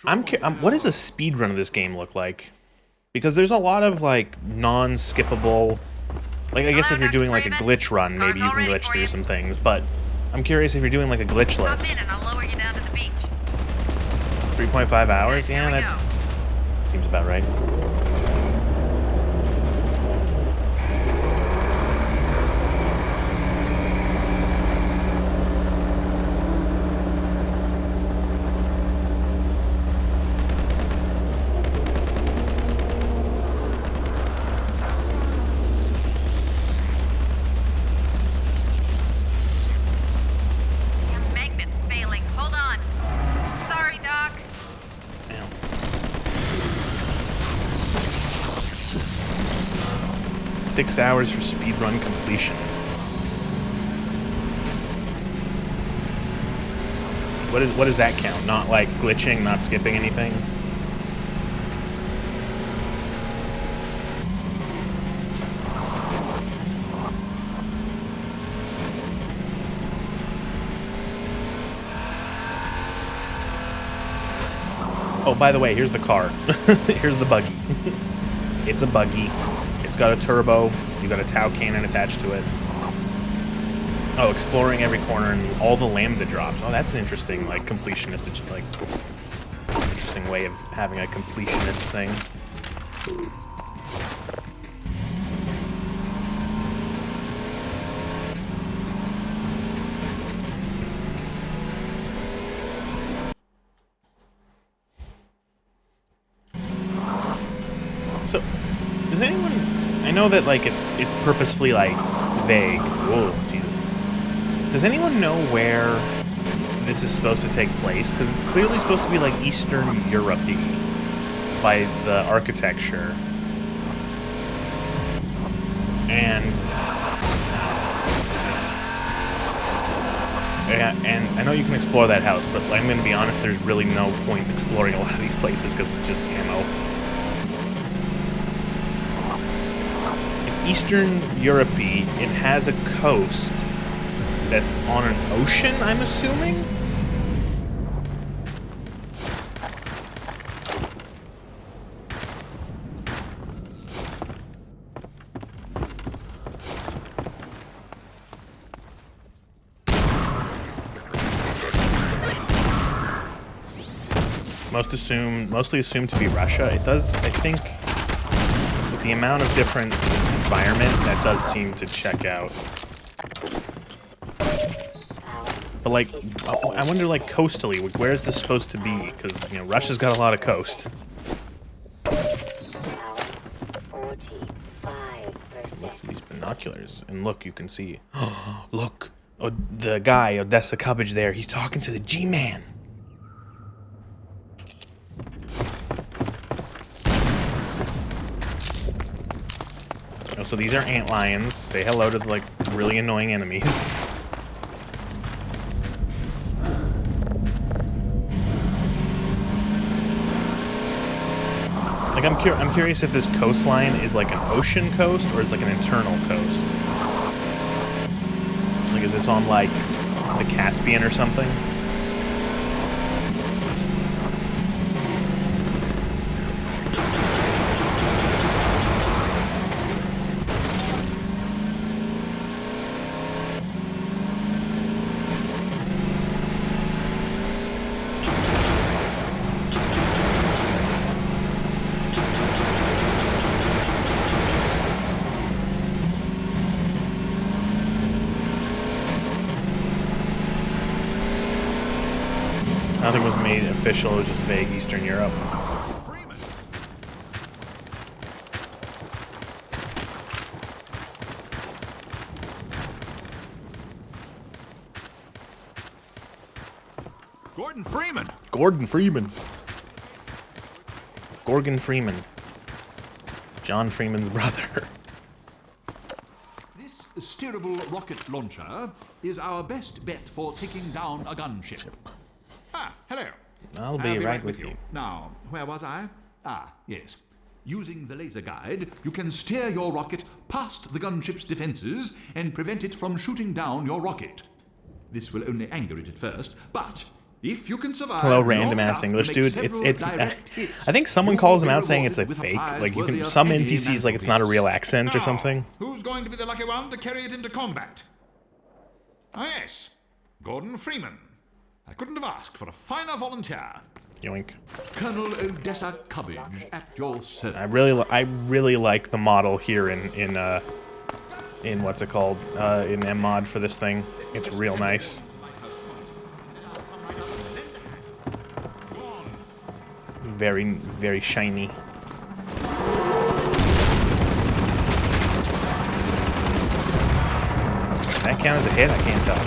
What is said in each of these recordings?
What does a speed run of this game look like? Because there's a lot of like non-skippable. Like I guess if you're doing like a glitch run, maybe you can glitch through some things. But I'm curious if you're doing like a glitchless. 3.5 hours? Yeah, that seems about right. Magnet's failing. Hold on. Sorry, Doc. 6 hours for speedrun completionist. What does that count? Not like glitching, not skipping anything? Oh, by the way, here's the car. Here's the buggy. It's a buggy. It's got a turbo. You got a tow cannon attached to it. Oh, exploring every corner and all the lambda drops. Oh, that's an interesting, like, completionist, like, interesting way of having a completionist thing. So, does anyone... I know that, like, it's purposefully, like, vague. Whoa, Jesus. Does anyone know where this is supposed to take place? Because it's clearly supposed to be, like, Eastern Europe-y by the architecture. And... yeah, and I know you can explore that house, but I'm going to be honest, there's really no point exploring a lot of these places because it's just ammo. Eastern Europe-y. It has a coast that's on an ocean, I'm assuming? Mostly assumed to be Russia. It does, I think, with the amount of different environment, that does seem to check out. But like, I wonder, like, coastally, where is this supposed to be? Because, you know, Russia's got a lot of coast. These binoculars, and look, you can see. Look, oh, the guy, Odessa Cubbage there, he's talking to the G-Man. So these are ant lions. Say hello to the, like, really annoying enemies. Like, I'm curious if this coastline is like an ocean coast or is like an internal coast. Like, is this on like the Caspian or something? Nothing was made official, it was just vague Eastern Europe. Gordon Freeman! Gordon Freeman. Gorgon Freeman. John Freeman's brother. This steerable rocket launcher is our best bet for taking down a gunship. Ah, hello. I'll be right with you. Now, where was I? Ah, yes. Using the laser guide, you can steer your rocket past the gunship's defenses and prevent it from shooting down your rocket. This will only anger it at first, but If you can survive Hello, long random enough ass to English make dude. several It's. direct hits, I think someone you calls will him be out saying it's a rewarded with fake. prize Like you worthy can of some any NPCs like it's not a real accent or Now, something. Who's going to be the lucky one to carry it into combat? Ah, yes, Gordon Freeman. I couldn't have asked for a finer volunteer. Yoink. Colonel Odessa Cubbage at your service. I really like the model here in what's it called in M-Mod for this thing. It's real nice. Very shiny. That count as a hit? I can't tell.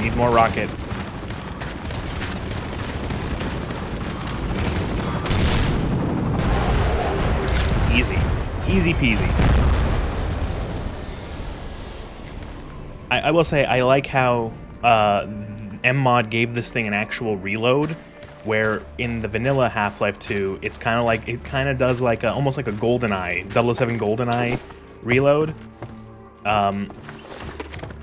Need more rocket. Easy peasy. I will say I like how M-Mod gave this thing an actual reload, where in the vanilla Half-Life 2, it's kind of like it kind of does like almost like a GoldenEye, 007 GoldenEye reload,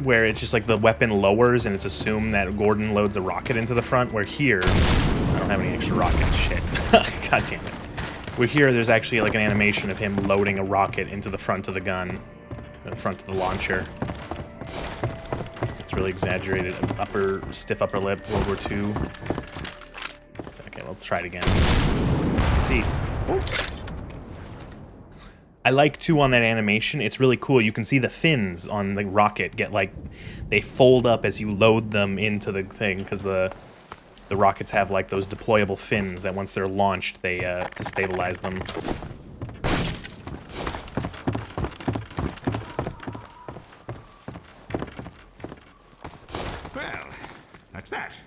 where it's just like the weapon lowers and it's assumed that Gordon loads a rocket into the front. Where here, I don't have any extra rockets. Shit, god damn it. Where here, there's actually like an animation of him loading a rocket into the front of the gun, the front of the launcher. It's really exaggerated. Stiff upper lip, World War II. Okay, let's try it again. See. I like too on that animation. It's really cool. You can see the fins on the rocket get like they fold up as you load them into the thing because the rockets have like those deployable fins that once they're launched, they to stabilize them. Well, that's that.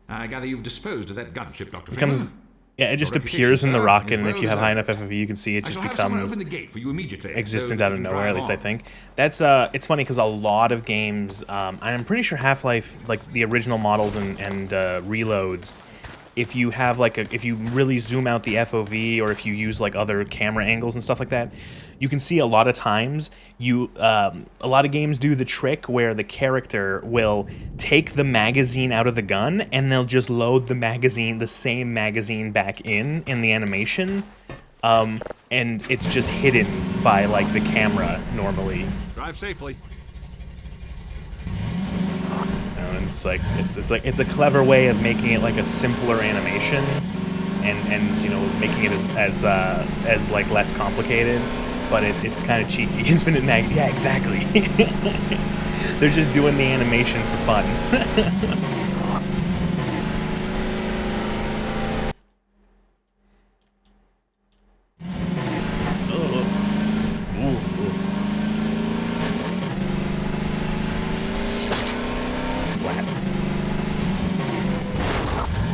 I gather you've disposed of that gunship, Dr. Becomes, Freeman. yeah, it just Your appears in the reputation, rocket, sir, and is if you have well high enough FOV, you can see it I just shall have someone becomes open the gate for you immediately, existent so out of you can nowhere, at drive least I on. think. That's it's funny because a lot of games, I'm pretty sure Half-Life, like the original models and reloads, if you have like if you really zoom out the FOV or if you use like other camera angles and stuff like that, you can see a lot of times a lot of games do the trick where the character will take the magazine out of the gun and they'll just load the same magazine back in the animation, and it's just hidden by like the camera normally. Drive safely. And it's like it's a clever way of making it like a simpler animation, and you know, making it as like less complicated, but it's kind of cheeky. Infinite mag. Yeah, exactly. They're just doing the animation for fun.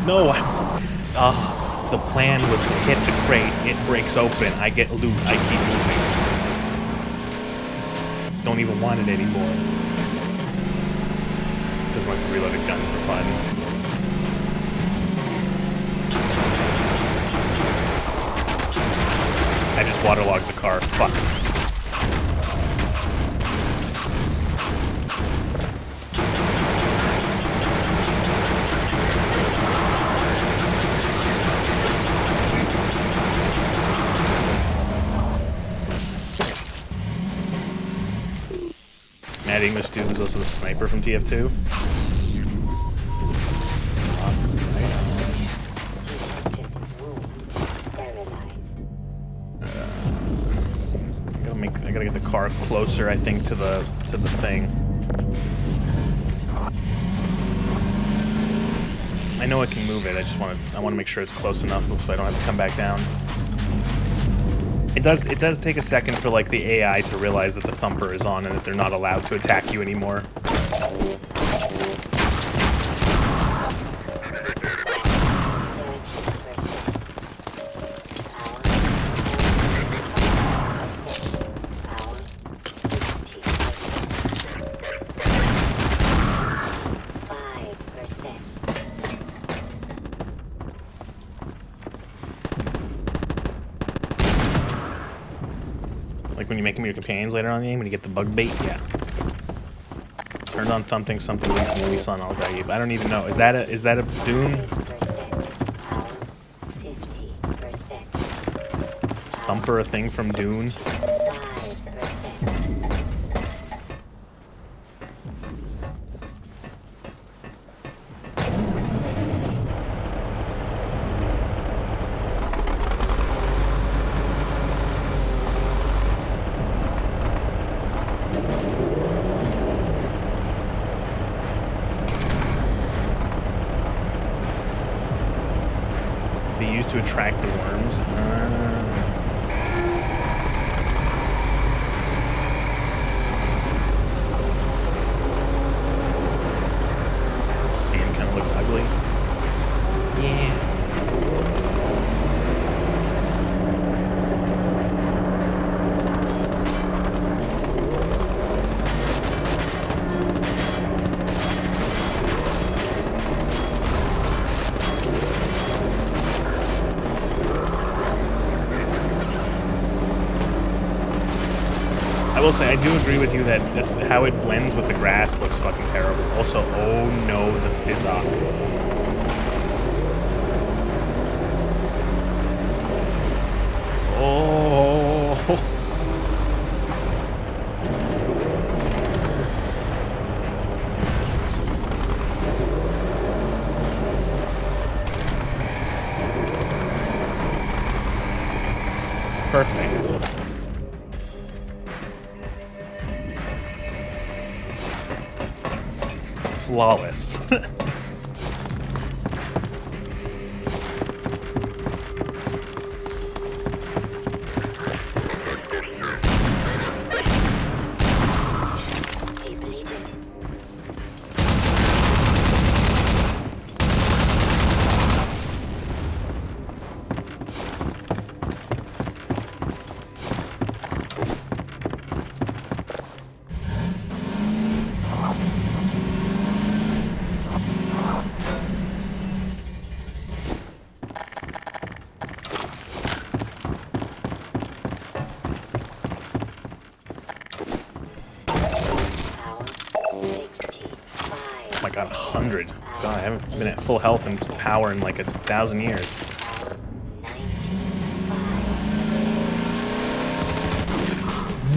No, the plan was to hit the crate, it breaks open, I get loot, I keep moving. Don't even want it anymore. Doesn't like to reload a gun for fun. I just waterlogged the car, fuck. Mad English dude was also the sniper from TF2. I gotta get the car closer, I think, to the thing. I know I can move it. I want to make sure it's close enough so I don't have to come back down. It does take a second for like the AI to realize that the thumper is on and that they're not allowed to attack you anymore. Like when you make them your companions later on in the game, when you get the bug bait, yeah. Turned on something recently, son. I'll tell you. I don't even know. Is that a Dune? Is Thumper a thing from Dune? They used to attract the worms. Sand kind of looks ugly. Yeah. I will say, I do agree with you that how it blends with the grass looks fucking terrible. Also, oh no, the Fizzok. Oh. Perfect. Flawless. Oh my god, 100. God, I haven't been at full health and power in like 1,000 years.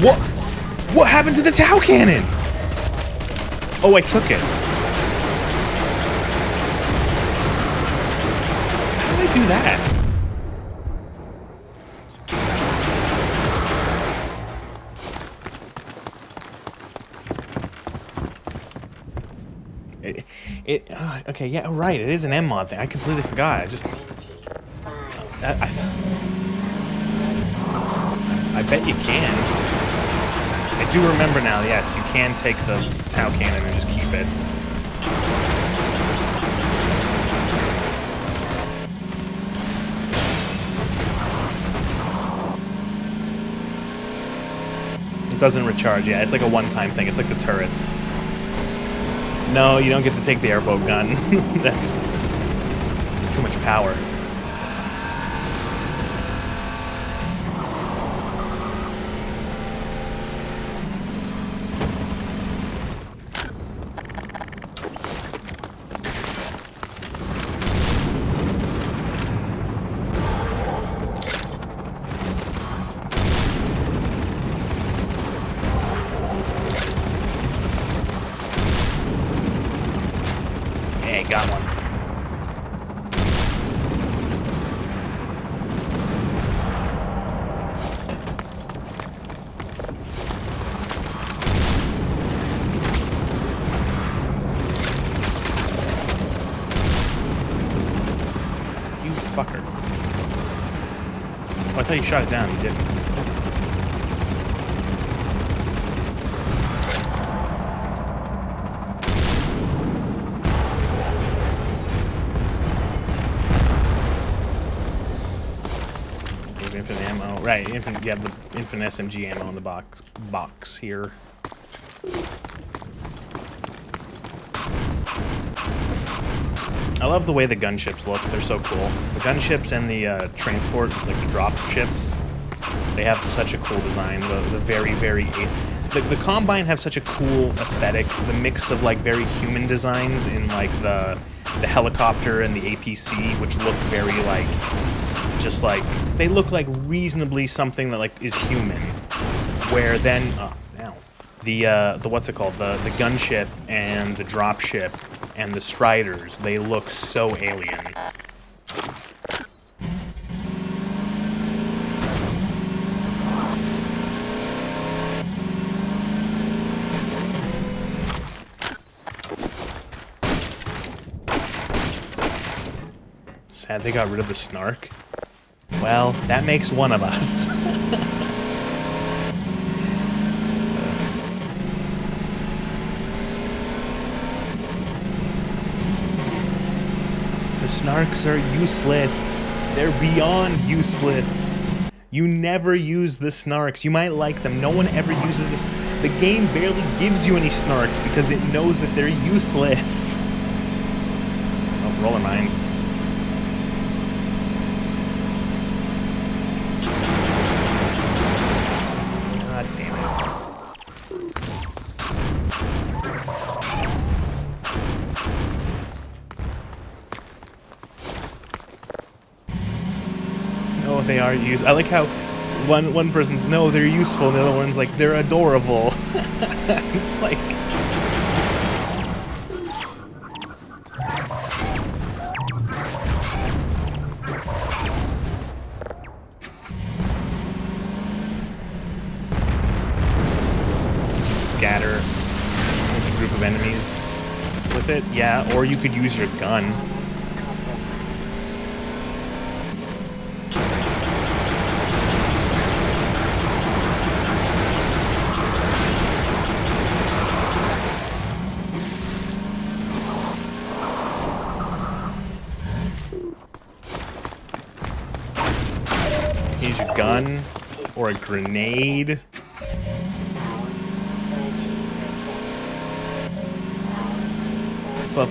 What? What happened to the Tau cannon? Oh, I took it. How did I do that? Okay, yeah, right. It is an M-mod thing. I completely forgot. I bet you can. I do remember now. Yes, you can take the Tau cannon and just keep it. It doesn't recharge. Yeah, it's like a one-time thing. It's like the turrets. No, you don't get to take the airboat gun. That's too much power. Got one. You fucker. Oh, I thought you shot it down. You didn't. Infinite ammo. Right, infinite, you have the infinite SMG ammo in the box here. I love the way the gunships look. They're so cool. The gunships and the transport, like the drop ships, They have such a cool design. The very, very... The Combine have such a cool aesthetic. The mix of, like, very human designs in, like, the helicopter and the APC, which look very, like... Just, like... They look like reasonably something that, like, is human. Where then... Oh, now. The what's it called? The gunship and the dropship and the Striders, they look so alien. Sad they got rid of the snark. Well, that makes one of us. The snarks are useless. They're beyond useless. You never use the snarks. You might like them. No one ever uses this. The game barely gives you any snarks because it knows that they're useless. Oh, roller mines. God damn it. No, they are used. I like how one person's no, they're useful, and the other one's like they're adorable. It's like scatter a group of enemies with it, yeah, or you could use your gun. Use your gun or a grenade.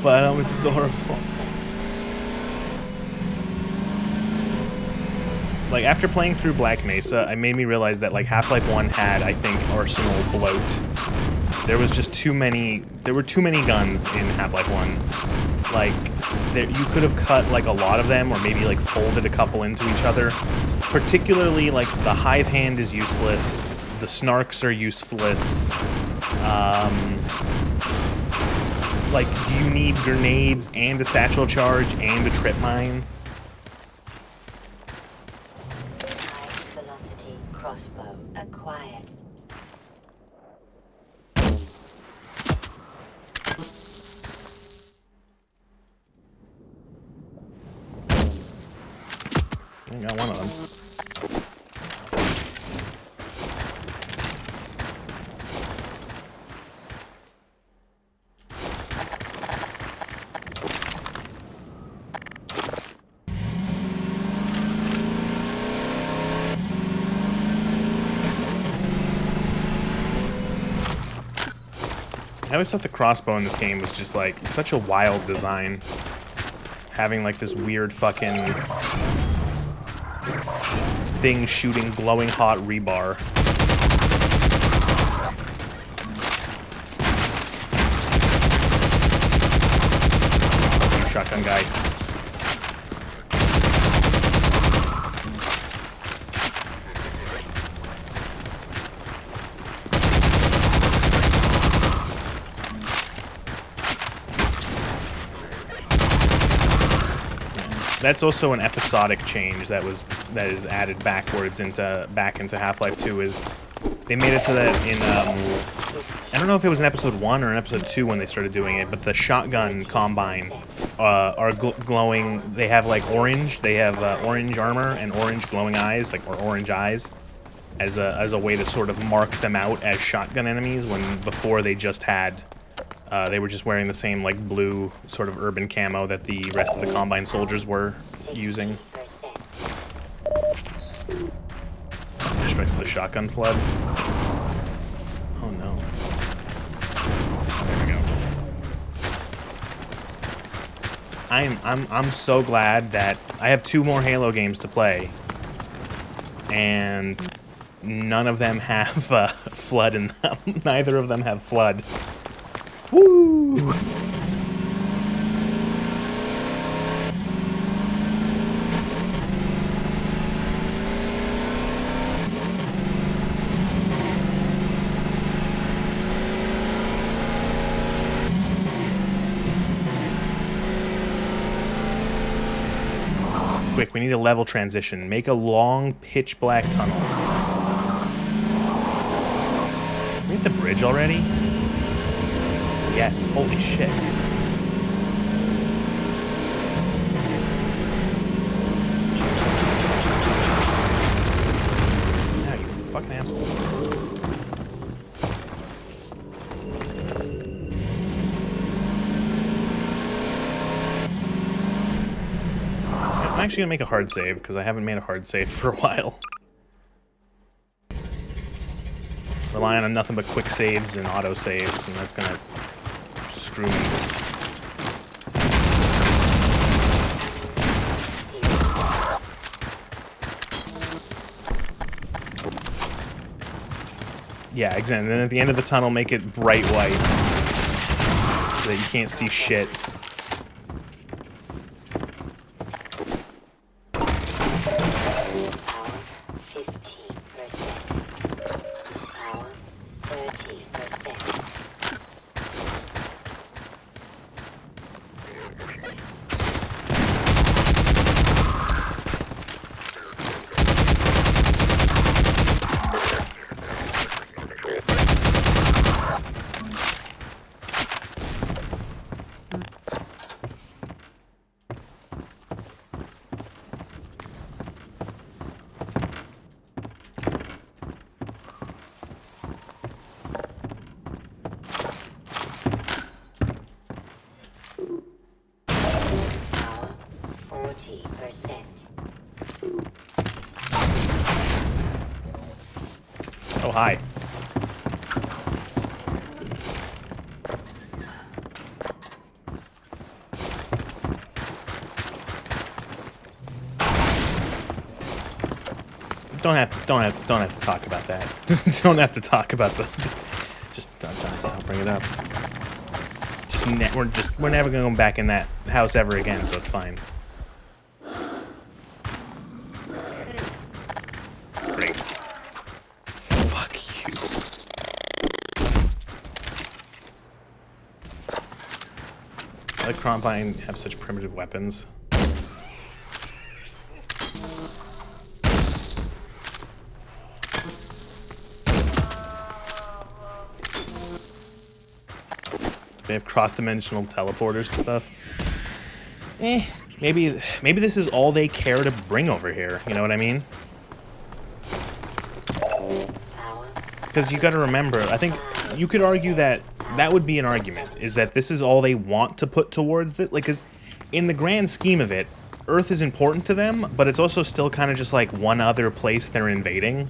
But it's adorable. Like, after playing through Black Mesa, it made me realize that, like, Half-Life 1 had, I think, arsenal bloat. There was just too many... There were too many guns in Half-Life 1. Like, you could have cut, like, a lot of them, or maybe, like, folded a couple into each other. Particularly, like, the Hive Hand is useless. The Snarks are useless. Like, do you need grenades and a satchel charge and a trip mine? High velocity crossbow acquired. I got one of them. I always thought the crossbow in this game was just like such a wild design. Having like this weird fucking thing shooting glowing hot rebar. Shotgun guy. That's also an episodic change that is added back into Half-Life 2. Is they made it so that in I don't know if it was in episode 1 or in episode 2 when they started doing it, but the shotgun combine are glowing. They have like orange. They have orange armor and orange glowing eyes, like, or orange eyes, as a way to sort of mark them out as shotgun enemies. When before they just had. They were just wearing the same, like, blue sort of urban camo that the rest of the Combine soldiers were using. Flashbacks to the shotgun flood. Oh no. There we go. I'm so glad that I have 2 more Halo games to play. And None of them have flood in them. Neither of them have flood. Woo! Quick, we need a level transition. Make a long, pitch black tunnel. We hit the bridge already? Yes, holy shit. Now you fucking asshole. I'm actually gonna make a hard save, because I haven't made a hard save for a while. Relying on nothing but quick saves and auto saves, and that's gonna screw me. Yeah, exactly. And then at the end of the tunnel, make it bright white, so that you can't see shit. Oh, hi. Don't have to talk about that. Don't have to talk about the. Just I'll bring it up. We're never gonna go back in that house ever again, so it's fine. Great. Fuck you. I like Combine have such primitive weapons. They have cross-dimensional teleporters and stuff. Maybe this is all they care to bring over here. You know what I mean? Because you got to remember, I think you could argue that would be an argument, is that this is all they want to put towards this. Like, 'cause in the grand scheme of it, Earth is important to them, but it's also still kind of just like one other place they're invading.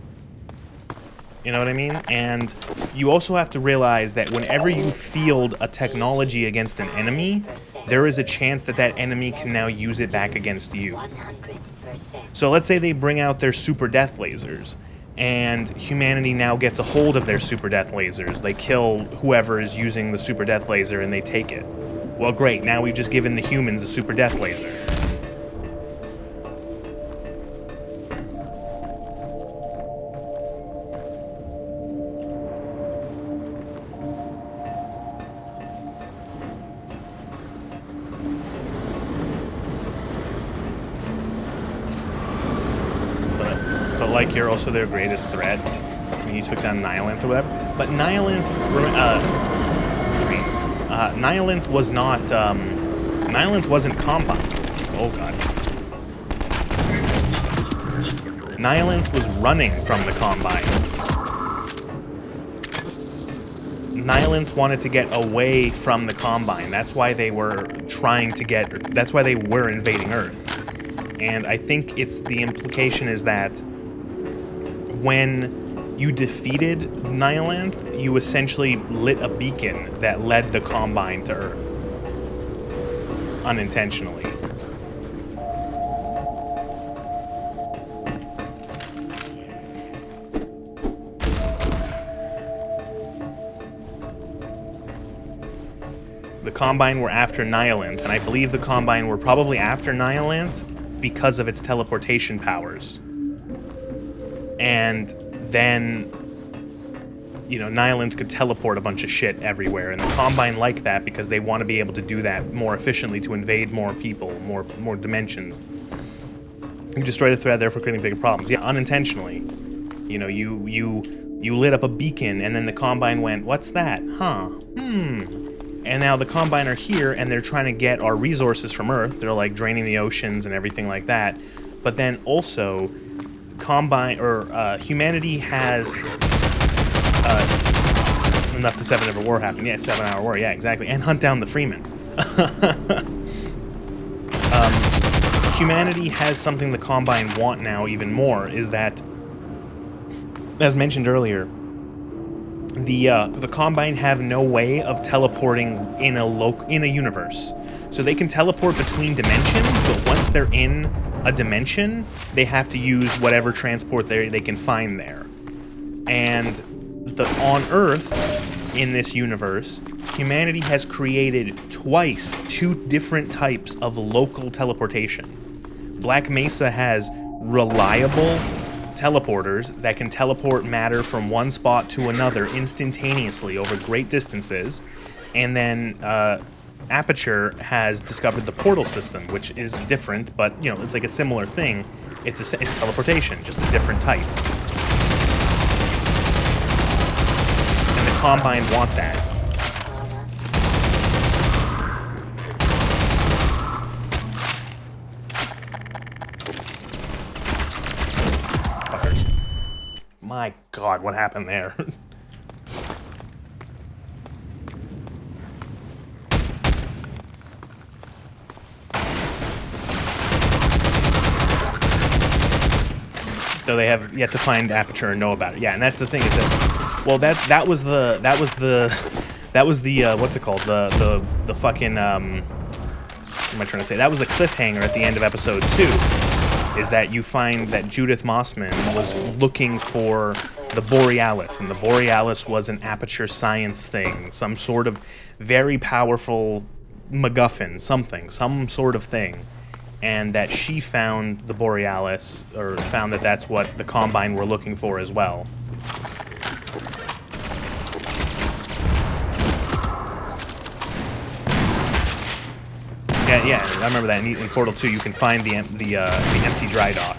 You know what I mean? And you also have to realize that whenever you field a technology against an enemy, there is a chance that that enemy can now use it back against you. So let's say they bring out their super death lasers, and humanity now gets a hold of their super death lasers. They kill whoever is using the super death laser and they take it. Well, great, now we've just given the humans a super death laser. Like you're also their greatest threat. I mean, you took down Nihilanth or whatever, but Nihilanth was not. Nihilanth wasn't Combine. Oh god. Nihilanth was running from the Combine. Nihilanth wanted to get away from the Combine. That's why they were trying to get. That's why they were invading Earth. And I think it's the implication is that when you defeated Nihilanth, you essentially lit a beacon that led the Combine to Earth. Unintentionally. Combine were after Nihilint, and I believe the Combine were probably after Nihilint because of its teleportation powers. And then, you know, Nihilint could teleport a bunch of shit everywhere, and the Combine like that because they want to be able to do that more efficiently to invade more people, more dimensions. You destroy the thread, therefore creating bigger problems. Yeah, unintentionally. You know, you lit up a beacon, and then the Combine went, what's that? Huh. And now the Combine are here, and they're trying to get our resources from Earth. They're, like, draining the oceans and everything like that. But then also, Combine, or, humanity has, and thus the 7-hour war happened. Yeah, 7-hour war, yeah, exactly. And hunt down the Freeman. Humanity has something the Combine want now even more, is that, as mentioned earlier, the Combine have no way of teleporting in a universe. So they can teleport between dimensions, but once they're in a dimension, they have to use whatever transport they can find there. And on Earth, in this universe, humanity has created twice 2 different types of local teleportation. Black Mesa has reliable teleporters that can teleport matter from one spot to another instantaneously over great distances, and then Aperture has discovered the portal system, which is different, but you know, it's like a similar thing. It's teleportation, just a different type. And the Combine want that. My God, what happened there? Though they have yet to find Aperture and know about it. Yeah, and that's the thing is that, well, that was the what's it called? The fucking what am I trying to say? That was the cliffhanger at the end of episode 2. Is that you find that Judith Mossman was looking for the Borealis, and the Borealis was an Aperture science thing, some sort of very powerful MacGuffin, some sort of thing, and that she found the Borealis, or found that that's what the Combine were looking for as well. Yeah, I remember that. In Portal 2, you can find the empty dry dock.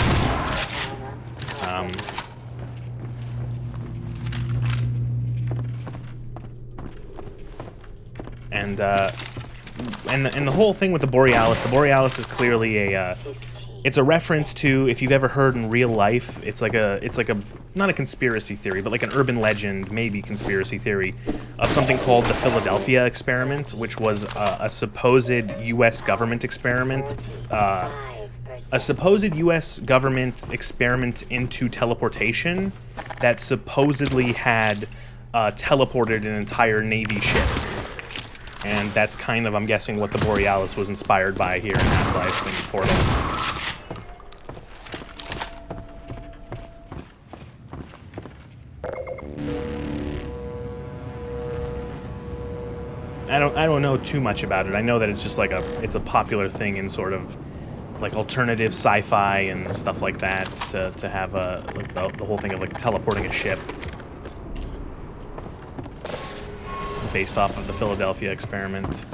And the whole thing with the Borealis is clearly it's a reference to, if you've ever heard in real life, it's like a not a conspiracy theory, but like an urban legend, maybe conspiracy theory, of something called the Philadelphia experiment, which was a supposed U.S. government experiment, into teleportation that supposedly had teleported an entire Navy ship. And that's kind of, I'm guessing, what the Borealis was inspired by here in Half-Life and Portal. I don't know too much about it. I know that it's just like it's a popular thing in sort of like alternative sci-fi and stuff like that to have like the whole thing of like teleporting a ship based off of the Philadelphia experiment,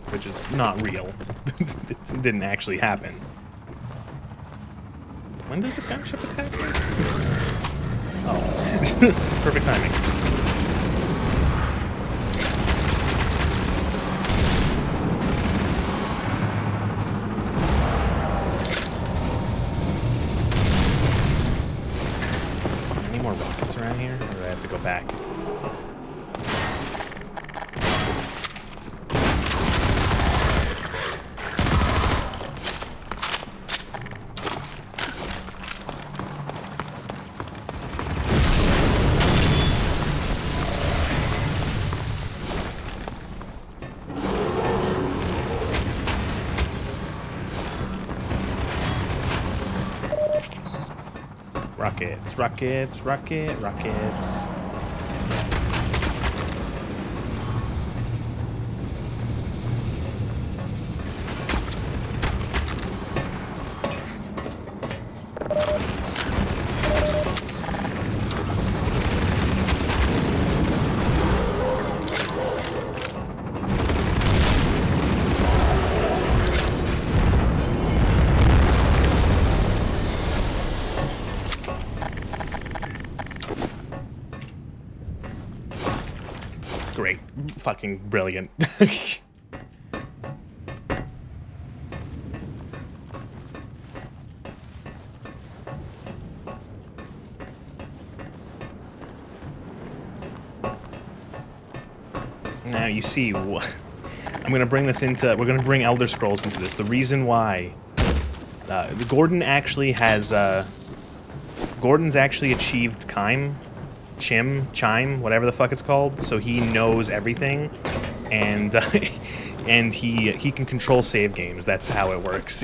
which is not real. It didn't actually happen. When does the gunship attack? Oh, perfect timing. Any more rockets around here, or do I have to go back? Rockets. Great. Fucking brilliant. Now you see, I'm gonna bring this into. We're gonna bring Elder Scrolls into this. The reason why Gordon actually has. Gordon's actually achieved Chime, whatever the fuck it's called. So he knows everything, and and he can control save games. That's how it works.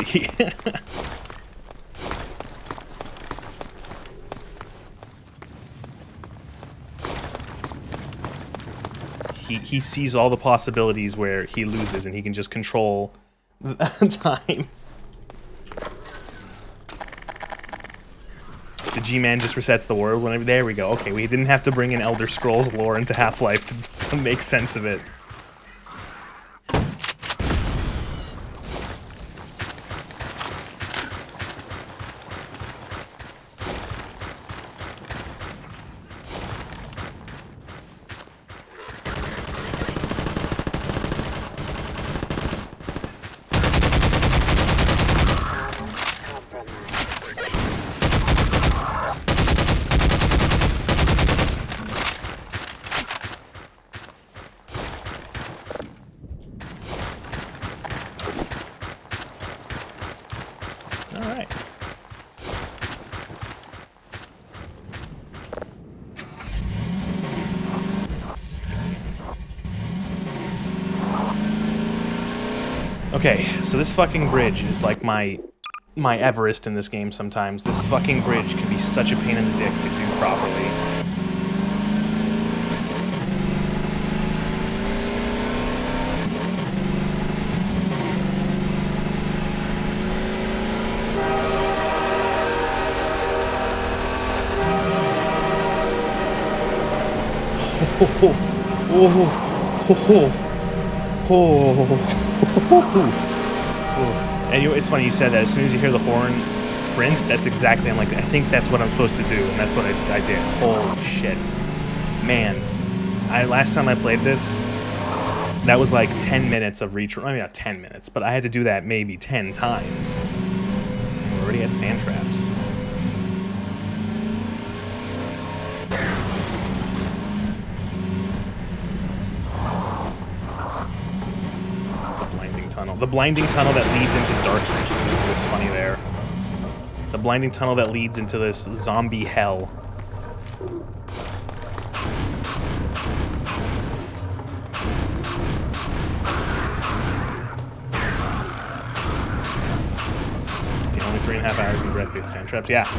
He sees all the possibilities where he loses, and he can just control the time. The G-Man just resets the world whenever. There we go. Okay, we didn't have to bring in Elder Scrolls lore into Half-Life to make sense of it. Alright. Okay, so this fucking bridge is like my Everest in this game sometimes. This fucking bridge can be such a pain in the dick to do properly. And you know, it's funny you said that. As soon as you hear the horn sprint, that's exactly, I'm like, I think that's what I'm supposed to do, and that's what I did. Holy shit. Man, last time I played this, that was like 10 minutes of reach. I mean, not 10 minutes, but I had to do that maybe 10 times. And we're already at Sandtraps. The blinding tunnel that leads into darkness is what's funny there. The blinding tunnel that leads into this zombie hell. Okay, only 3.5 hours in directly at Sandtraps, yeah.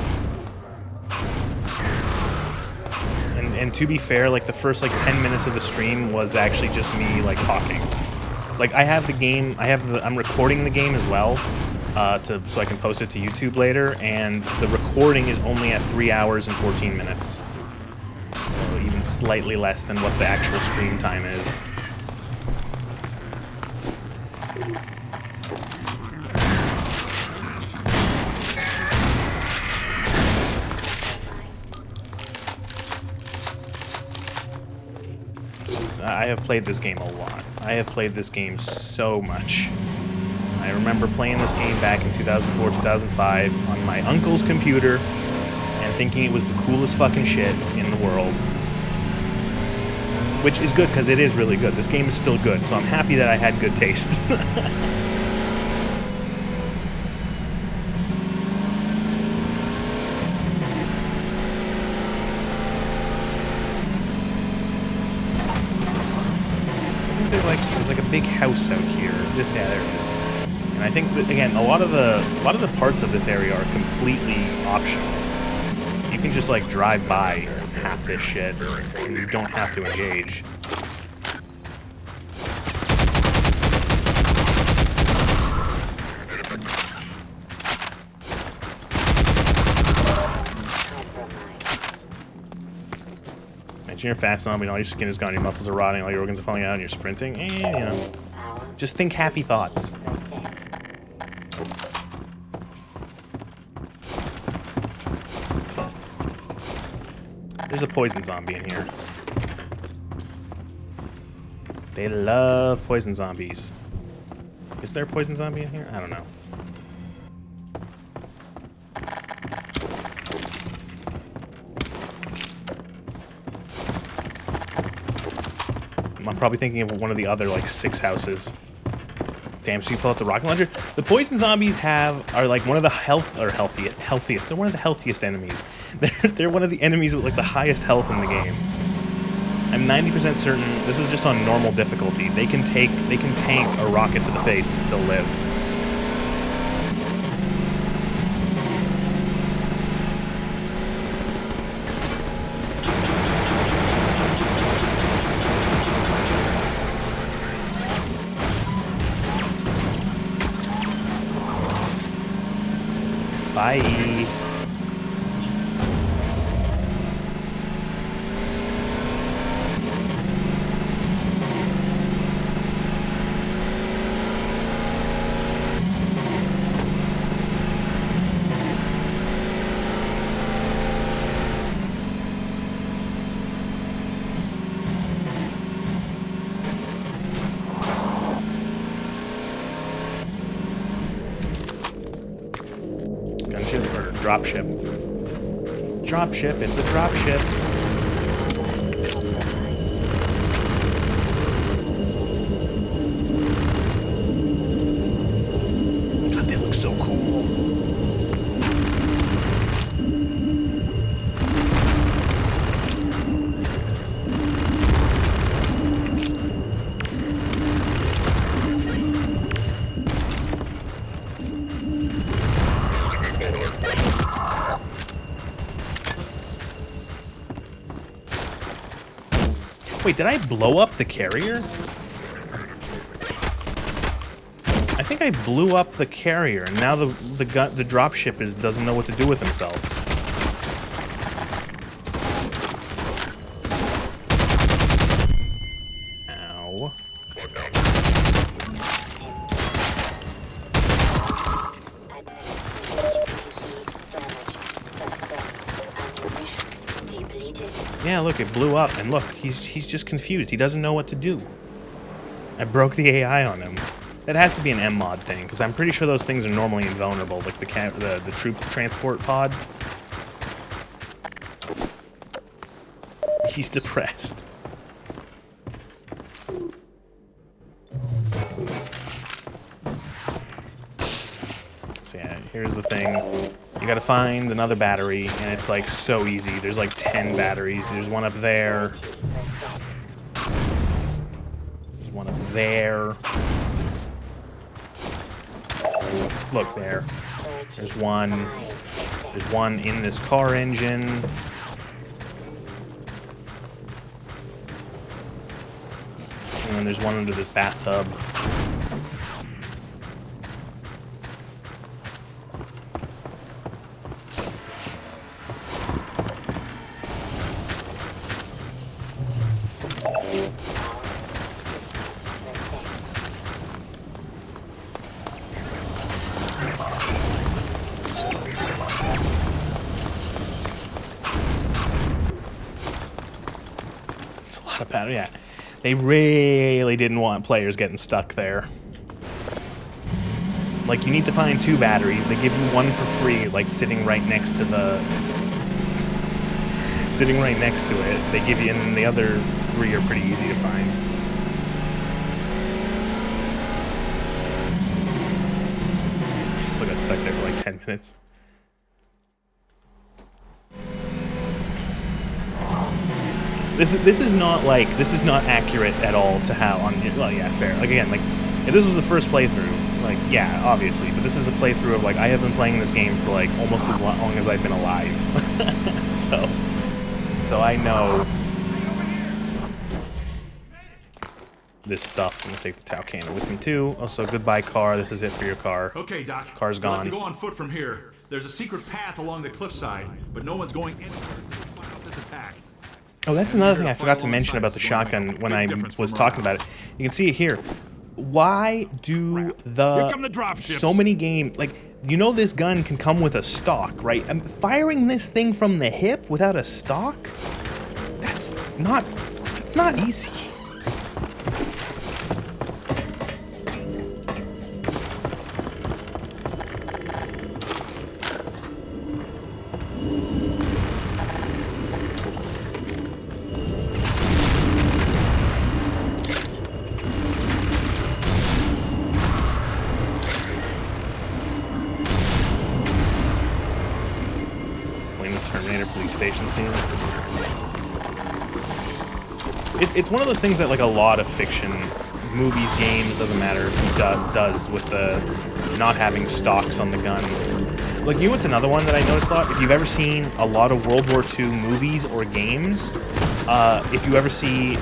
And to be fair, like the first like 10 minutes of the stream was actually just me like talking. Like I have the game, I'm recording the game as well, so I can post it to YouTube later, and the recording is only at 3 hours and 14 minutes. So even slightly less than what the actual stream time is. I have played this game a lot. I have played this game so much. I remember playing this game back in 2004, 2005 on my uncle's computer and thinking it was the coolest fucking shit in the world. Which is good, because it is really good. This game is still good, so I'm happy that I had good taste. There's like a big house out here. Yeah, there it is. And I think that, again, a lot of the parts of this area are completely optional. You can just like drive by half this shit, and you don't have to engage. You're fast on, but all your skin is gone, your muscles are rotting, all your organs are falling out, and you're sprinting. And, you know, just think happy thoughts. There's a poison zombie in here. They love poison zombies. Is there a poison zombie in here? I don't know. I'm probably thinking of one of the other, like, 6 houses. Damn, so you pull out the rocket launcher? The poison zombies are like one of the healthiest. They're one of the healthiest enemies. They're one of the enemies with, like, the highest health in the game. I'm 90% certain this is just on normal difficulty. They can tank a rocket to the face and still live. Bye. Gunship or dropship? Dropship, it's a dropship. God, they look so cool. Wait, did I blow up the carrier? I think I blew up the carrier, and now the dropship doesn't know what to do with himself. Ow. Yeah, look, it blew up, and look, he's just confused. He doesn't know what to do. I broke the AI on him. That has to be an M-mod thing, because I'm pretty sure those things are normally invulnerable, like the troop transport pod. He's depressed. So yeah, here's the thing. You gotta find another battery, and it's like so easy. There's like 10 batteries. There's one up there. There's one up there. Look there. There's one. There's one in this car engine. And then there's one under this bathtub. Yeah, they really didn't want players getting stuck there. Like, you need to find 2 batteries. They give you one for free, like sitting right next to it. They give you, and then the other 3 are pretty easy to find. I still got stuck there for like 10 minutes. This is not accurate at all to how well, yeah, fair. Like, again, like, if this was the first playthrough, like, yeah, obviously, but this is a playthrough of, like, I have been playing this game for, like, almost as long as I've been alive. so I know this stuff. I'm gonna take the Tau cannon with me too. Also, goodbye car. This is it for your car. Okay, Doc. Car's gone. We'll have to go on foot from here. There's a secret path along the cliffside, but no one's going anywhere to fight off this attack. Oh, that's another thing I forgot to mention about the shotgun when I was talking about it. You can see it here. Why do so many games, like, you know, this gun can come with a stock, right? Firing this thing from the hip without a stock? That's not easy. station scene. It's one of those things that like a lot of fiction, movies, games, doesn't matter, does with the not having stocks on the gun. Like, you know what's another one that I noticed a lot? If you've ever seen a lot of World War II movies or games, if you ever see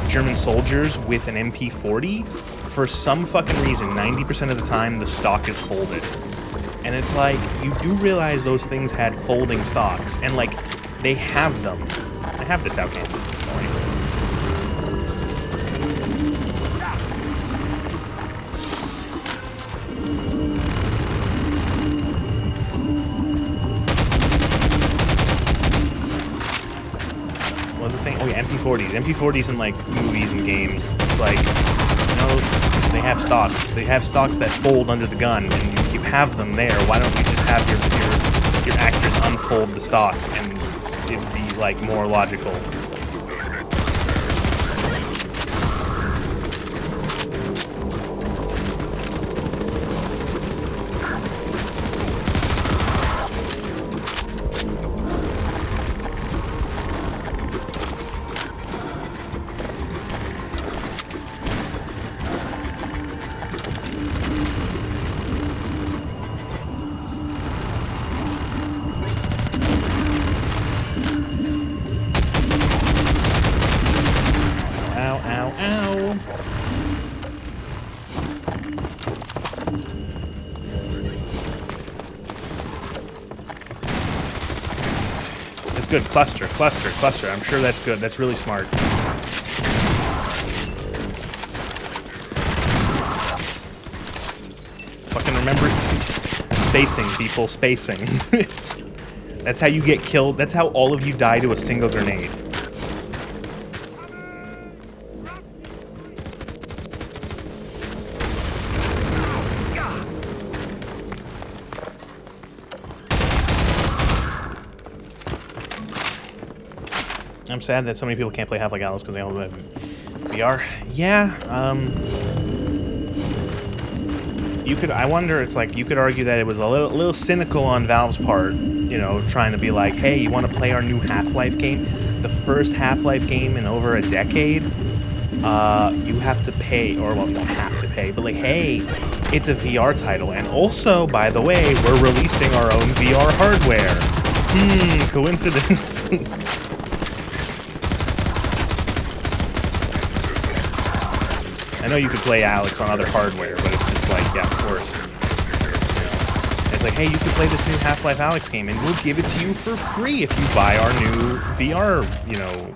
German soldiers with an MP40, for some fucking reason, 90% of the time, the stock is folded. And it's like, you do realize those things had folding stocks, and like, they have them. They have the Tau cannon. What was it saying? Oh yeah, MP40s. MP40s in like movies and games. It's like, you know, they have stocks. They have stocks that fold under the gun, and you have them there. Why don't you just have your actors unfold the stock, and it'd be like more logical. Good. Cluster, cluster, cluster. I'm sure that's good. That's really smart. Fucking remember spacing, people. Spacing. That's how you get killed. That's how all of you die to a single grenade. I'm sad that so many people can't play Half-Life Alyx because they all have VR. Yeah, you could. I wonder. It's like you could argue that it was a little cynical on Valve's part. You know, trying to be like, hey, you want to play our new Half-Life game? The first Half-Life game in over a decade. You have to pay, or well, you don't have to pay, but like, hey, it's a VR title, and also, by the way, we're releasing our own VR hardware. Coincidence. I know you could play Alyx on other hardware, but it's just like, yeah, of course. It's like, hey, you can play this new Half-Life Alyx game, and we'll give it to you for free if you buy our new VR, you know,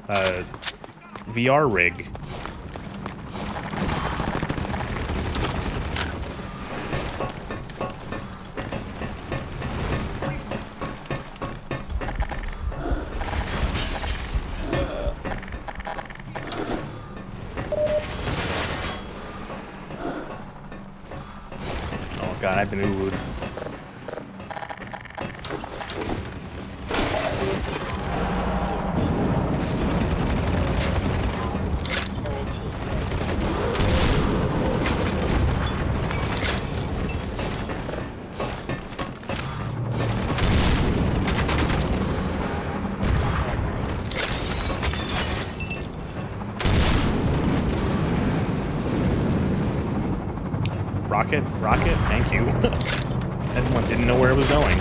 VR rig. God, I've been oohed. Rocket? Rocket? Thank you. Everyone didn't know where it was going.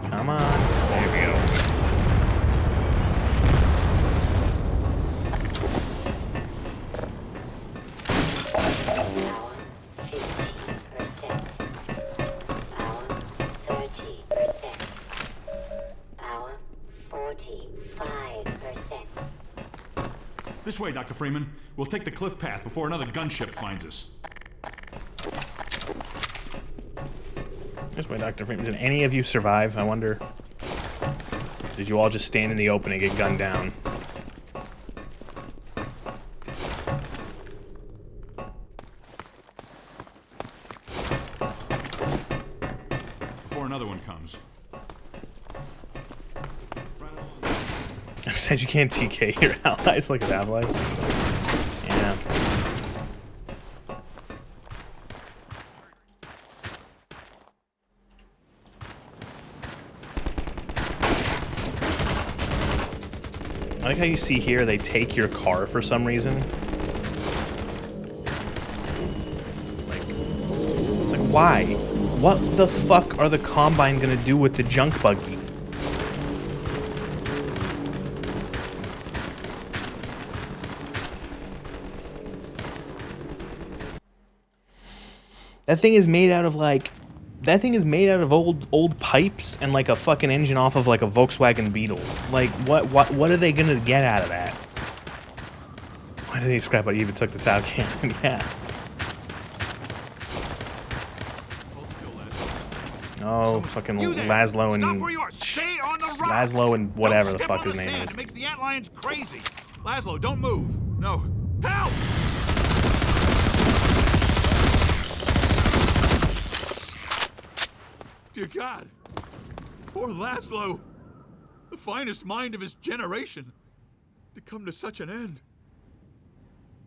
Come on. There we go. This way, Dr. Freeman. We'll take the cliff path before another gunship finds us. This way, Dr. Freeman. Did any of you survive, I wonder? Did you all just stand in the open and get gunned down? Before another one comes. Said you can't TK your allies like a tabloid. Yeah. I like how you see here they take your car for some reason. Like, it's like, why? What the fuck are the Combine gonna do with the junk buggy? That thing is made out of like, that thing is made out of old pipes and like a fucking engine off of like a Volkswagen Beetle. Like, what are they gonna get out of that? Why did they scrap out? You even took the Tau cannon, yeah. Oh, fucking Laszlo and Laszlo and whatever the fuck his name is. It makes the Antlions crazy. Laszlo, don't move. No. Help! Dear God, poor Laszlo, the finest mind of his generation, to come to such an end.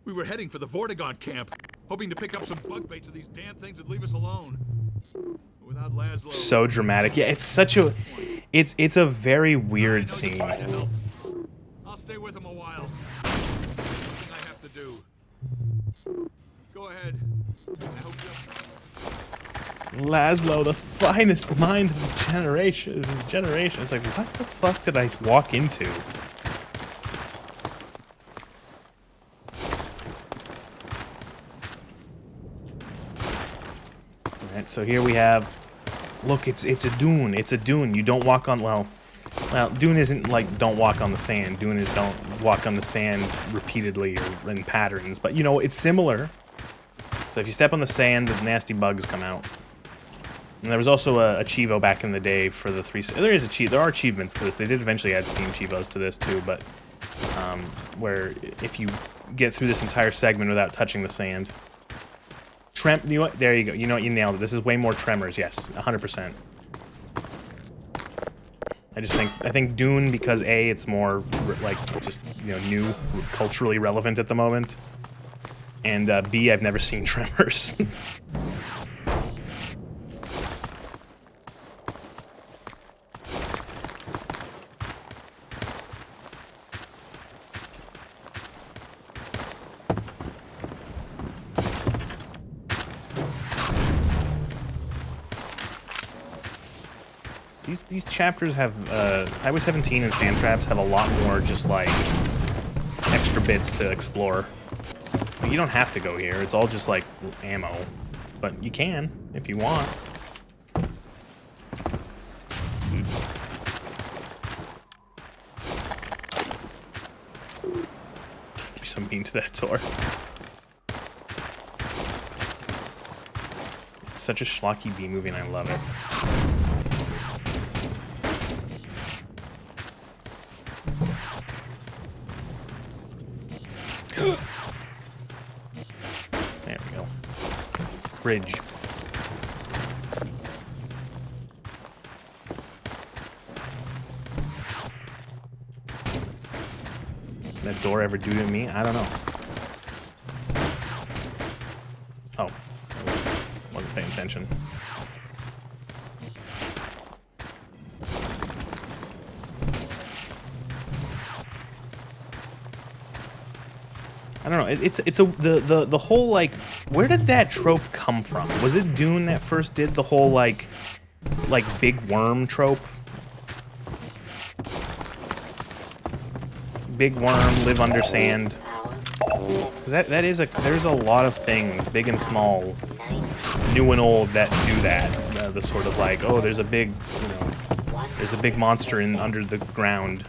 We were heading for the Vortigaunt camp, hoping to pick up some bug baits of these damn things and leave us alone. Without Laszlo, so dramatic. Yeah, it's such a, it's a very weird scene. I'll stay with him a while. Something I have to do. Go ahead. I hope you. Laszlo, the finest mind of his generation. It's like, what the fuck did I walk into? Alright, so here we have, look, it's a dune. It's a dune. You don't walk on, well, dune isn't like don't walk on the sand. Dune is don't walk on the sand repeatedly or in patterns. But, you know, it's similar. So if you step on the sand, the nasty bugs come out. And there was also a Chivo back in the day for the 3. There are achievements to this. They did eventually add Steam Chivos to this too, but where if you get through this entire segment without touching the sand, you know what? There you go. You know what? You nailed it. This is way more Tremors. Yes, 100%. I think Dune, because A, it's more like just, you know, new, culturally relevant at the moment, and B, I've never seen Tremors. These chapters have, Highway 17 and Sandtraps have a lot more just, like, extra bits to explore. Like, you don't have to go here, it's all just, like, ammo. But you can, if you want. Oops. Don't be so mean to that door. It's such a schlocky B movie and I love it. There we go. Bridge. That door ever do to me? I don't know. Oh. Wasn't paying attention. I don't know. The whole, like, where did that trope come from? Was it Dune that first did the whole like big worm trope? Big worm, live under sand. Cause there's a lot of things, big and small, new and old, that do that. The sort of like, oh, there's a big, you know, there's a big monster under the ground.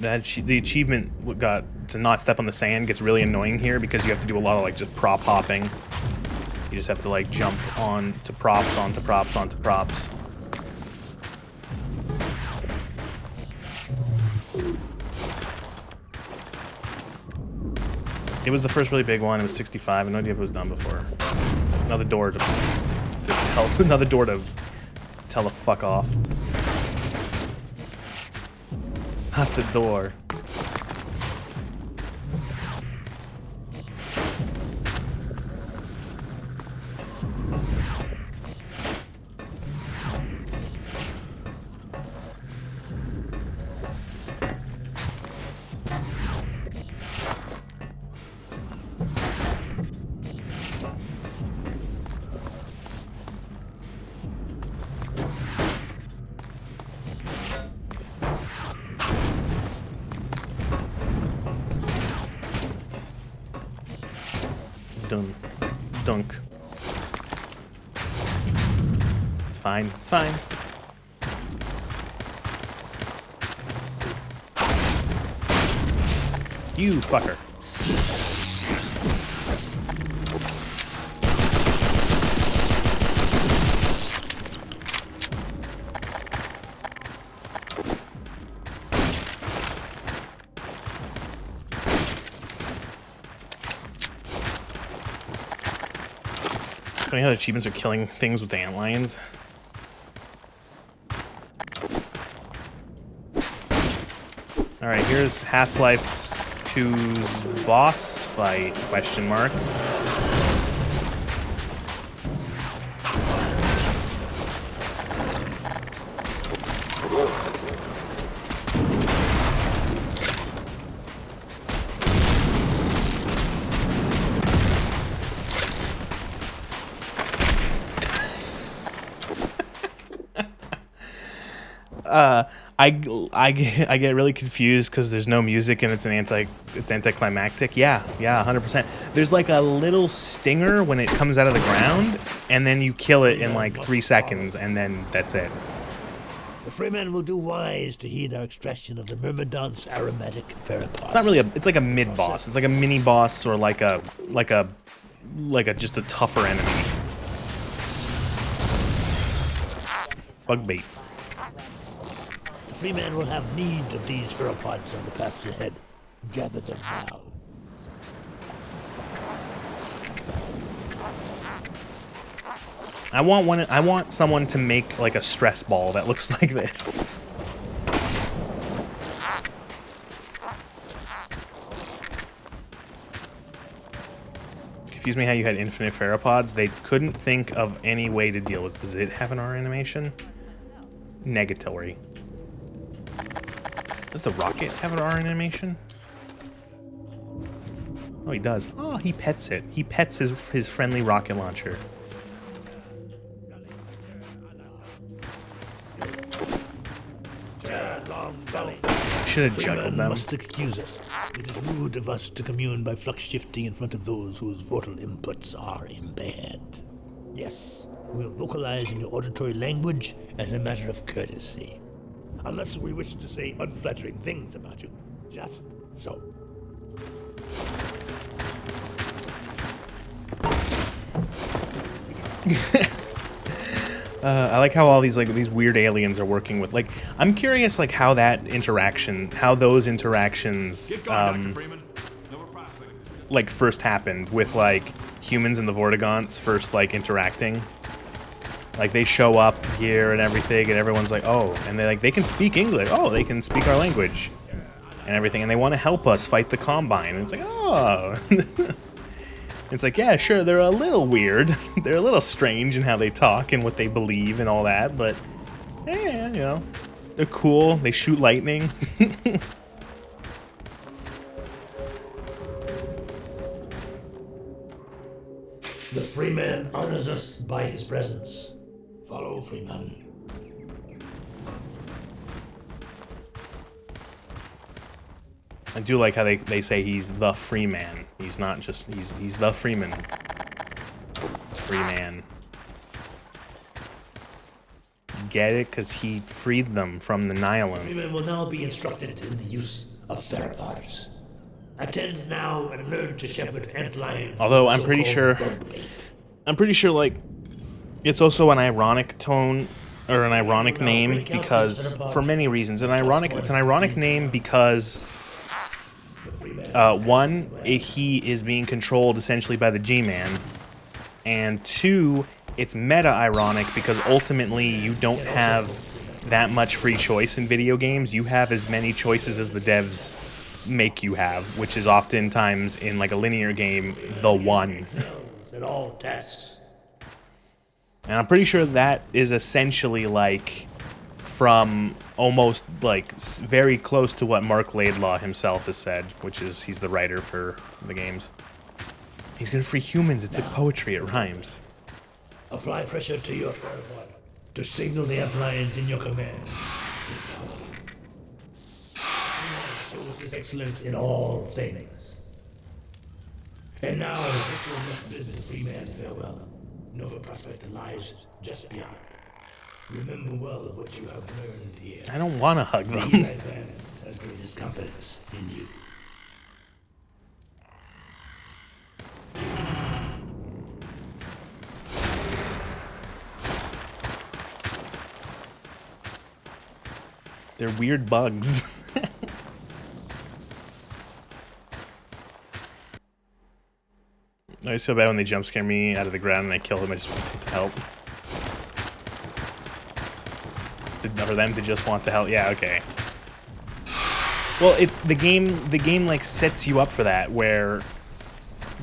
The achievement got to not step on the sand gets really annoying here because you have to do a lot of like just prop hopping You just have to like jump on to props, onto props, onto props. It was the first really big one. It was 65. I have no idea if it was done before. Another door to tell. Another door to tell the fuck off. Not the door. Dunk. It's fine. It's fine. You fucker. Funny how the achievements are killing things with the antlions. Alright, here's Half-Life 2's boss fight, question mark. I get really confused because there's no music and it's anticlimactic. Yeah, 100%. There's like a little stinger when it comes out of the ground, and then you kill it in like 3 seconds, and then that's it. The Freeman will do wise to heed our extraction of the Myrmidon's aromatic theropod. It's not really it's like a mid boss. It's like a mini boss or like a just a tougher enemy. Bug bait. The Freeman will have need of these theropods on the path ahead. Gather them now. I want someone to make like a stress ball that looks like this. Confused me how you had infinite theropods. They couldn't think of any way to deal with. Does it have an R animation? Negatory. Does the rocket have an R animation? Oh, he does. Oh, he pets it. He pets his friendly rocket launcher. Should have juggled them. Must excuse us. It is rude of us to commune by flux shifting in front of those whose vocal inputs are impaired. Yes, we'll vocalize in your auditory language as a matter of courtesy. Unless we wish to say unflattering things about you. Just so. I like how all these weird aliens are working with, like, I'm curious like how those interactions like first happened with like humans and the Vortigaunts first like interacting. Like they show up here and everything and everyone's like, oh, and they can speak English. Oh, they can speak our language and everything, and they want to help us fight the Combine. And it's like, oh. It's like, yeah, sure, they're a little weird. They're a little strange in how they talk and what they believe and all that, but, yeah, you know, they're cool. They shoot lightning. The Freeman honors us by his presence. Follow, Freeman. I do like how they say he's the free man. He's not just, he's the Freeman. Free man. Get it? Because he freed them from the Nihilum. Freeman will now be instructed in the use of theropods. Attend now and learn to shepherd Antlion. Although I'm pretty sure I'm pretty sure, like, it's also an ironic tone, or an ironic name, because, for many reasons. It's an ironic name because, one, he is being controlled essentially by the G-Man, and two, it's meta-ironic because ultimately you don't have that much free choice in video games. You have as many choices as the devs make you have, which is oftentimes, in like a linear game, the one. At all tests. And I'm pretty sure that is essentially like from almost like very close to what Mark Laidlaw himself has said, which is he's the writer for the games. He's gonna free humans. It's like poetry. It rhymes. Apply pressure to your firewall to signal the appliance in your command. Shows his excellence in all things. And now, this one must bid the free man farewell. Nova Prospekt lies just beyond. Remember well what you have learned here. I don't want to hug them. Eli Vance has greatest confidence in you. They're weird bugs. I always feel bad when they jump scare me out of the ground and I kill them. I just want to help. For them to just want the help. Yeah, okay. Well, it's the game like sets you up for that, where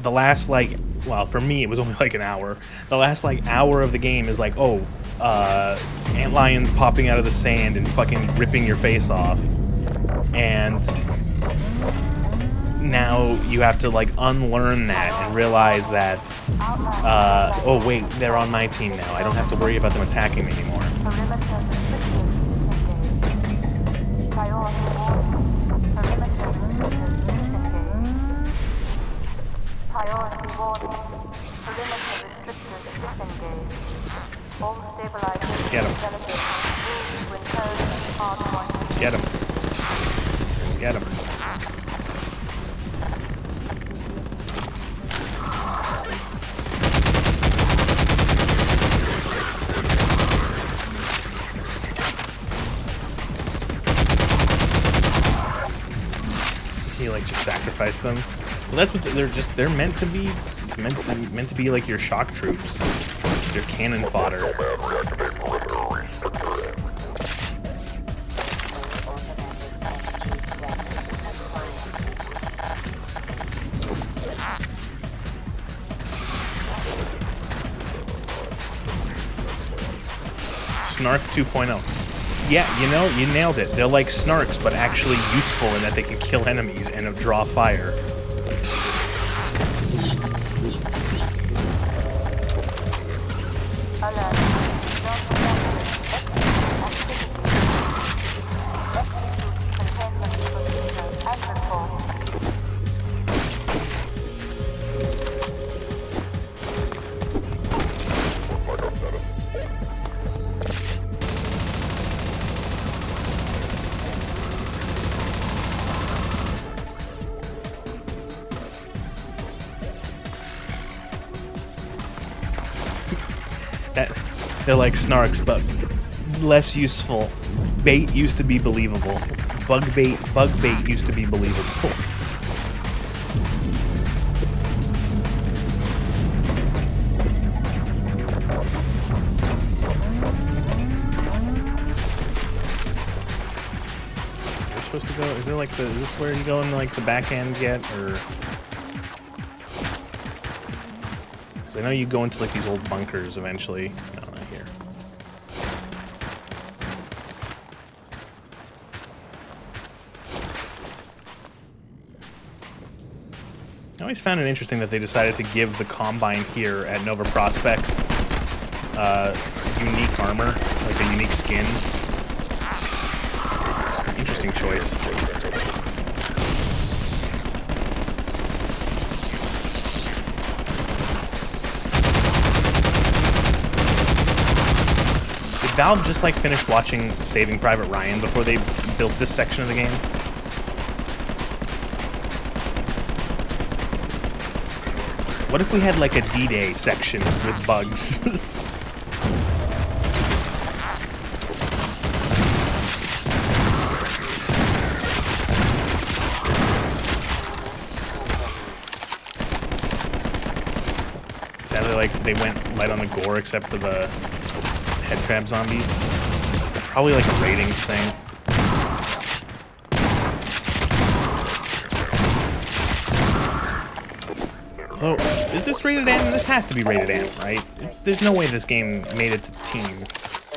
the last like, well, for me it was only like an hour. The last like hour of the game is like, oh, antlions popping out of the sand and fucking ripping your face off. And now you have to like unlearn that and realize that, oh wait, they're on my team now. I don't have to worry about them attacking me anymore. Get him. Get him. Get him. He like just sacrificed them. Well, that's what they're meant to be. Meant to be like your shock troops, your cannon fodder. Snark 2.0. Yeah, you know, you nailed it. They're like snarks, but actually useful in that they can kill enemies and draw fire. They're like snarks, but less useful. Bait used to be believable. Bug bait used to be believable. You're supposed to go. Is there like the? Is this where you go in like the back end yet, or? I know you go into like these old bunkers eventually. No, not here. I always found it interesting that they decided to give the Combine here at Nova Prospekt unique armor, like a unique skin. Interesting choice. Valve just like finished watching Saving Private Ryan before they built this section of the game. What if we had like a D-Day section with bugs? Sadly, like, they went light on the gore except for the head crab zombies. Probably like a ratings thing. Oh, is this rated M? This has to be rated M, right? There's no way this game made it to team.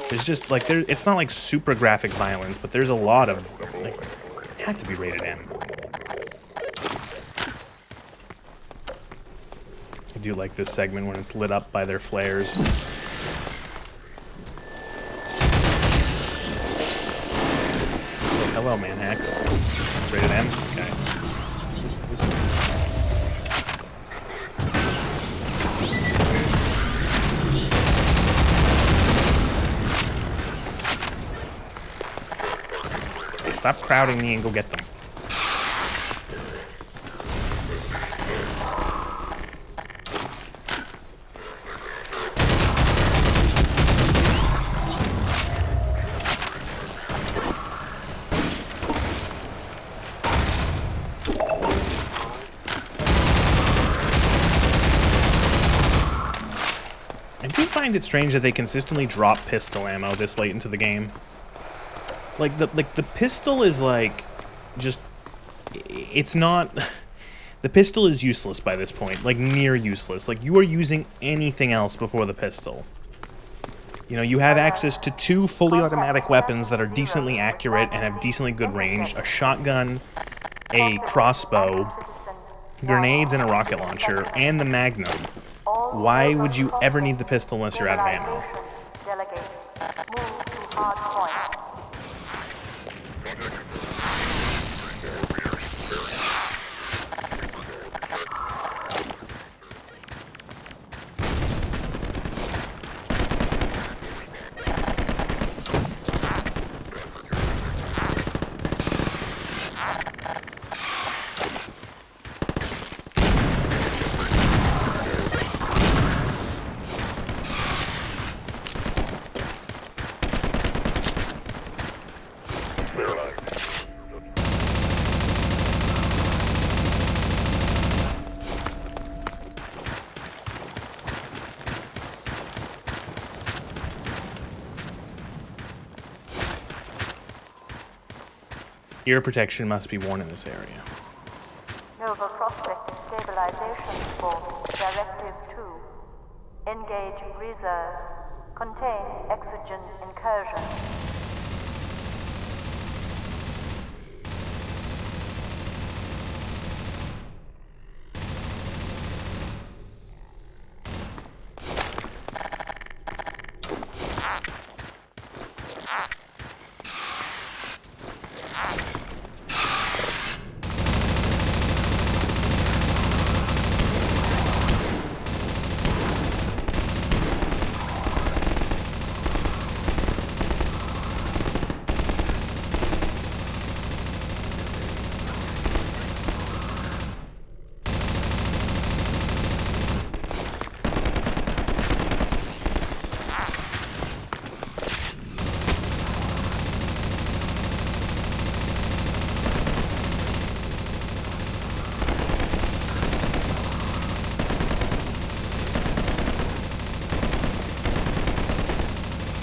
There's just like it's not like super graphic violence, but there's a lot of like, it had to be rated M. I do like this segment when it's lit up by their flares. So, hello, Manhax. It's rated M. Okay. Stop crowding me and go get them. I do find it strange that they consistently drop pistol ammo this late into the game. Like the pistol is like just it's not the pistol is useless by this point, like near useless. Like you are using anything else before the pistol. You know, you have access to 2 fully automatic weapons that are decently accurate and have decently good range, a shotgun, a crossbow, grenades and a rocket launcher, and the Magnum. Why would you ever need the pistol unless you're out of ammo? Ear protection must be worn in this area. Nova Prospekt Stabilization Force Directive 2. Engage reserve. Contain exogen incursion.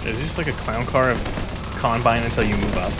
Is this like a clown car of Combine until you move up?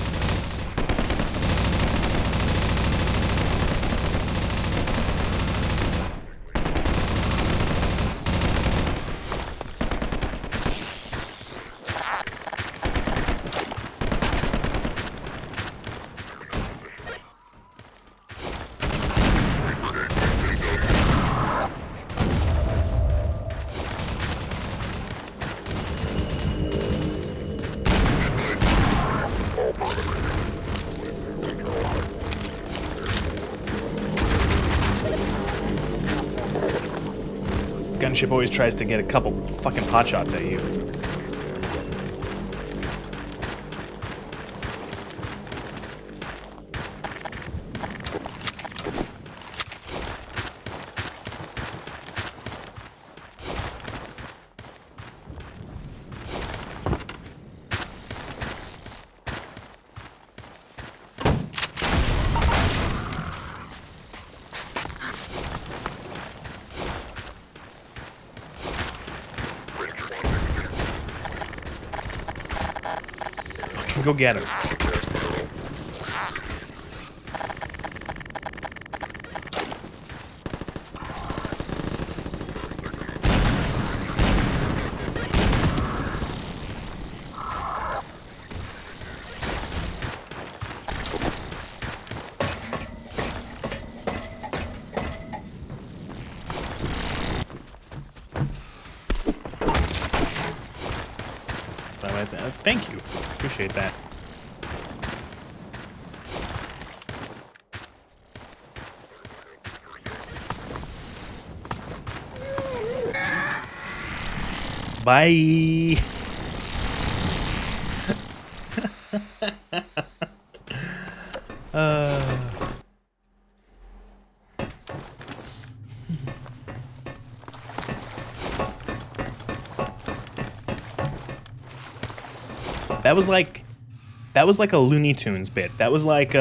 Gunship always tries to get a couple fucking pot shots at you. go get her. Thank you. Appreciate that. Bye. That was like a Looney Tunes bit. That was like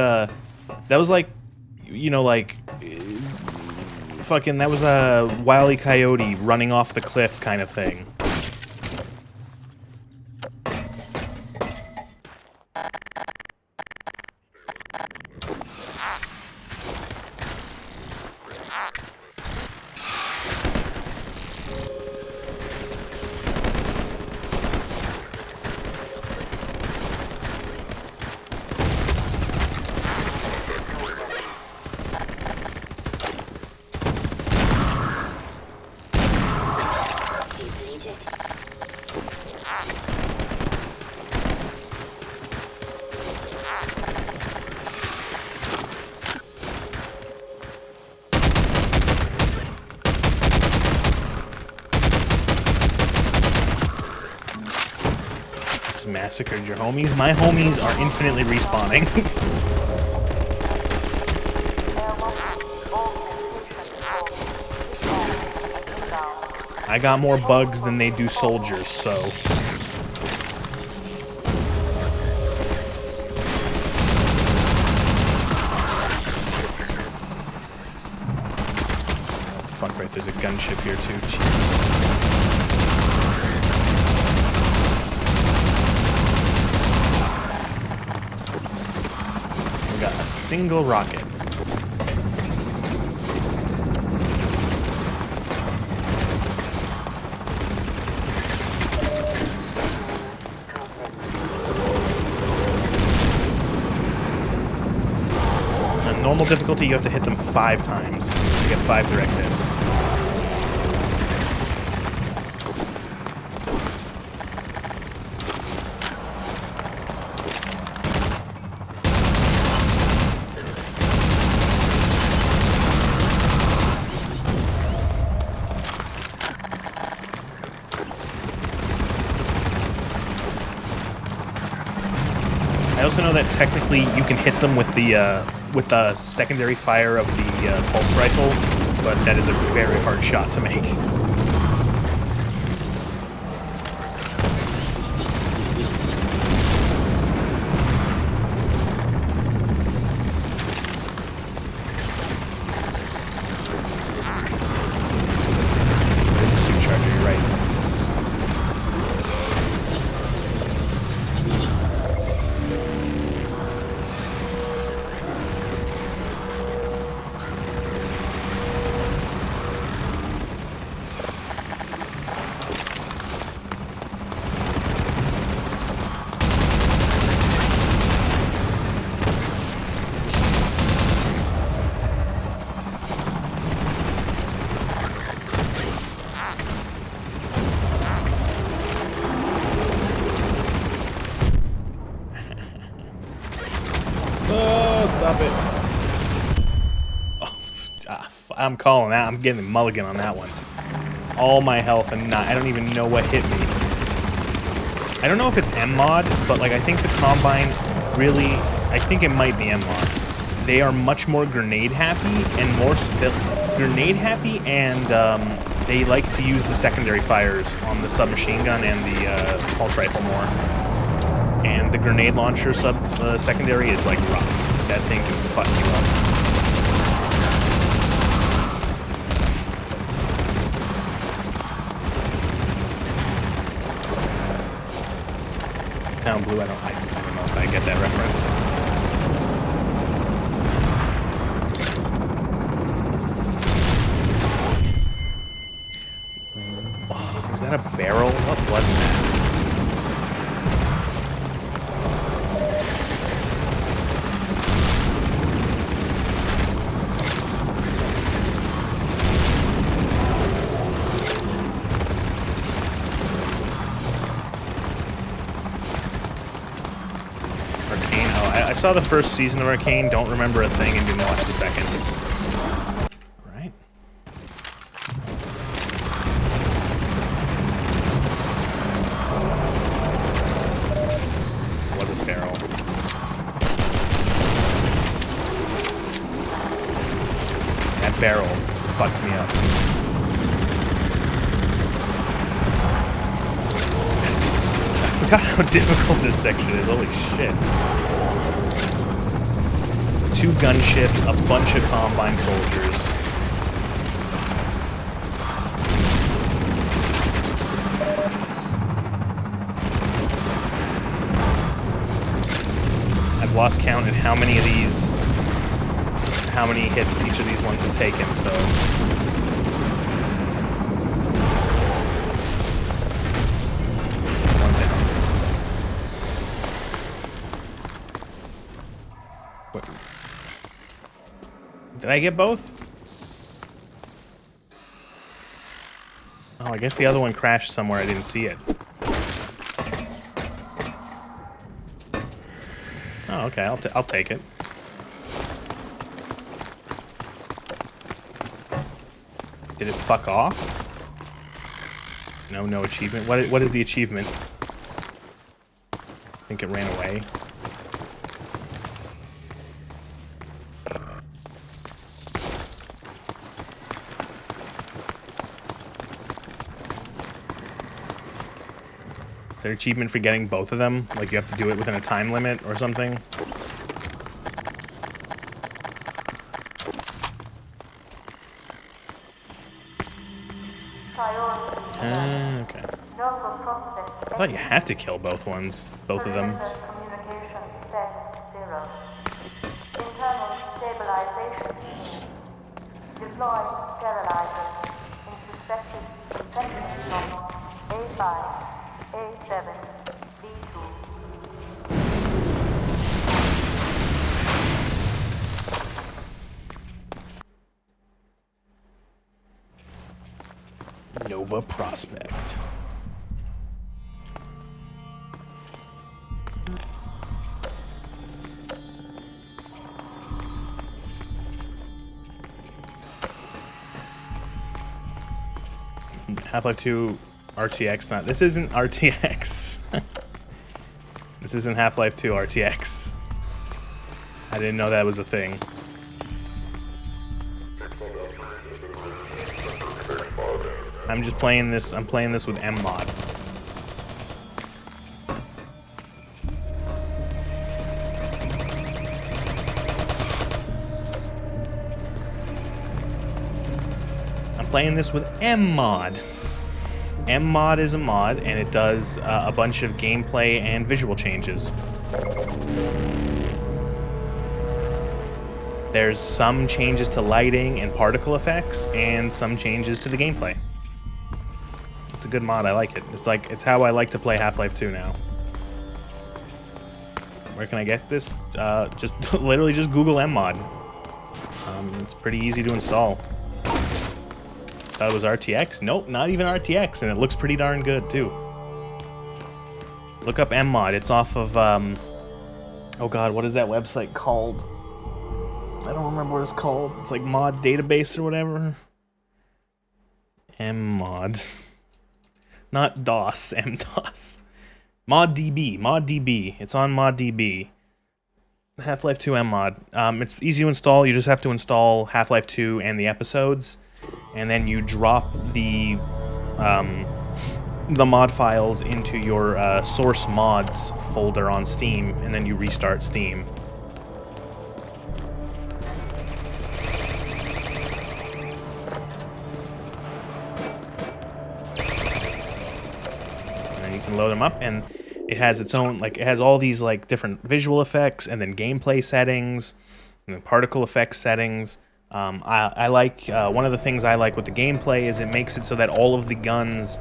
you know, like fucking, that was a Wile E. Coyote running off the cliff kind of thing. Massacred your homies. My homies are infinitely respawning. I got more bugs than they do soldiers, so... Oh, fuck, right, there's a gunship here too. Jesus. Got a single rocket. On normal difficulty, you have to hit them 5 times to get 5 direct hits. I also know that technically you can hit them with the secondary fire of the pulse rifle, but that is a very hard shot to make. There's a suit charger, you're right. Stop it. Oh, I'm calling that. I'm getting a mulligan on that one. All my health and I don't even know what hit me. I don't know if it's M-Mod, but like I think the Combine really, I think it might be M-Mod. They are much more grenade happy and more grenade happy, and they like to use the secondary fires on the submachine gun and the pulse rifle more. And the grenade launcher secondary is like rough. That thing can fuck you up. Town Blue, I don't know if I barrel? What was that? Arcane. Oh, I saw the first season of Arcane, don't remember a thing, and didn't watch the second. Right. Was a barrel. That barrel fucked me up. I forgot how difficult this section is. Holy shit. 2 gunships, a bunch of combine soldiers. I've lost count at how many hits each of these ones have taken, so. One down. What? Did I get both? Oh, I guess the other one crashed somewhere. I didn't see it. Oh, okay. I'll take it. Did it fuck off? No achievement. What is the achievement? I think it ran away. Is there an achievement for getting both of them? Like you have to do it within a time limit or something? Okay. I thought you had to kill both of them. Communication status 0. Internal stabilization. Deploy sterilizers in suspected infection blocks A5, A7, B2. Nova Prospekt. Half-Life 2 RTX, not. This isn't RTX. This isn't Half-Life 2 RTX. I didn't know that was a thing. I'm just playing this. I'm playing this with mod. I'm playing this with mod. mod is a mod, and it does a bunch of gameplay and visual changes. There's some changes to lighting and particle effects, and some changes to the gameplay. It's a good mod. I like it. It's how I like to play Half-Life 2 now. Where can I get this? Just literally just Google mod. It's pretty easy to install. Thought it was RTX? Nope, not even RTX, and it looks pretty darn good too. Look up mod. It's off of oh god, what is that website called? I don't remember what it's called. It's like mod database or whatever. mod. Not DOS, MDOS. ModDB. It's on ModDB. Half-Life 2 mod. It's easy to install. You just have to install Half-Life 2 and the episodes, and then you drop the mod files into your source mods folder on Steam, and then you restart Steam. You can load them up, and it has its own, like, it has all these, like, different visual effects, and then gameplay settings, and then particle effects settings. I like, one of the things I like with the gameplay is it makes it so that all of the guns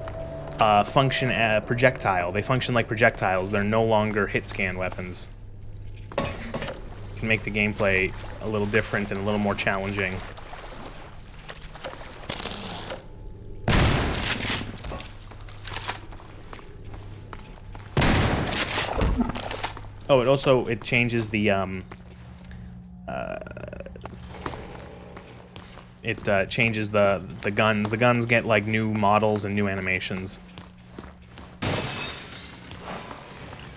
function as projectile. They function like projectiles. They're no longer hit scan weapons. Can make the gameplay a little different and a little more challenging. Oh, it changes the changes the guns. The guns get like new models and new animations.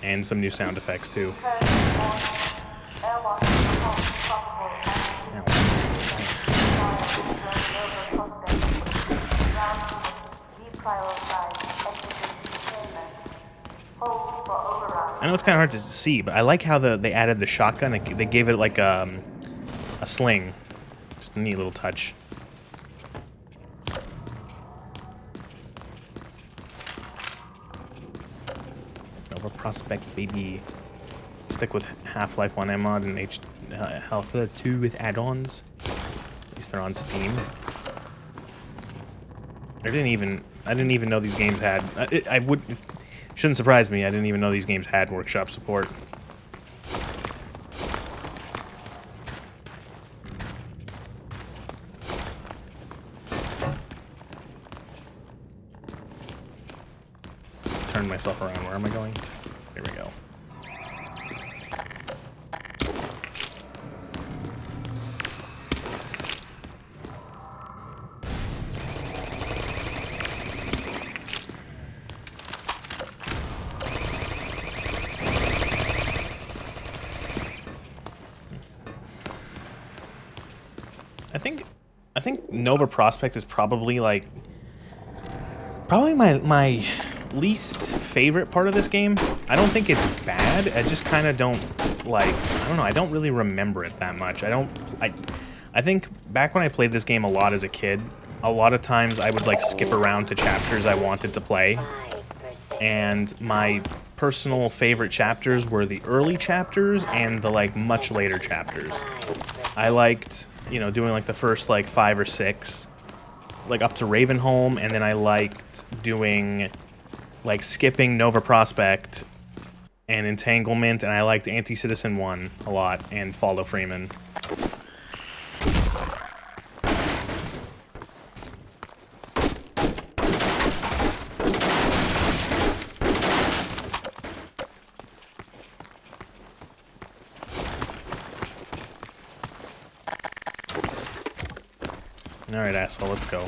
And some new sound effects too. I know it's kind of hard to see, but I like how they added the shotgun. They gave it like a sling. Just a neat little touch. Nova Prospekt, baby. Stick with Half-Life 1 mod and Half-Life 2 with add-ons. At least they're on Steam. I didn't even know these games had. Shouldn't surprise me. I didn't even know these games had workshop support. Turn myself around. Where am I going? Here we go. I think Nova Prospekt is probably like my least favorite part of this game. I don't think it's bad. I just kind of don't like. I don't know. I don't really remember it that much. I think back when I played this game a lot as a kid, a lot of times I would like skip around to chapters I wanted to play, and my personal favorite chapters were the early chapters and the like much later chapters. I liked, you know, doing like the first like 5 or 6, like up to Ravenholm, and then I liked doing like skipping Nova Prospekt and Entanglement, and I liked Anti-Citizen 1 a lot, and Follow Freeman. Alright, asshole, let's go.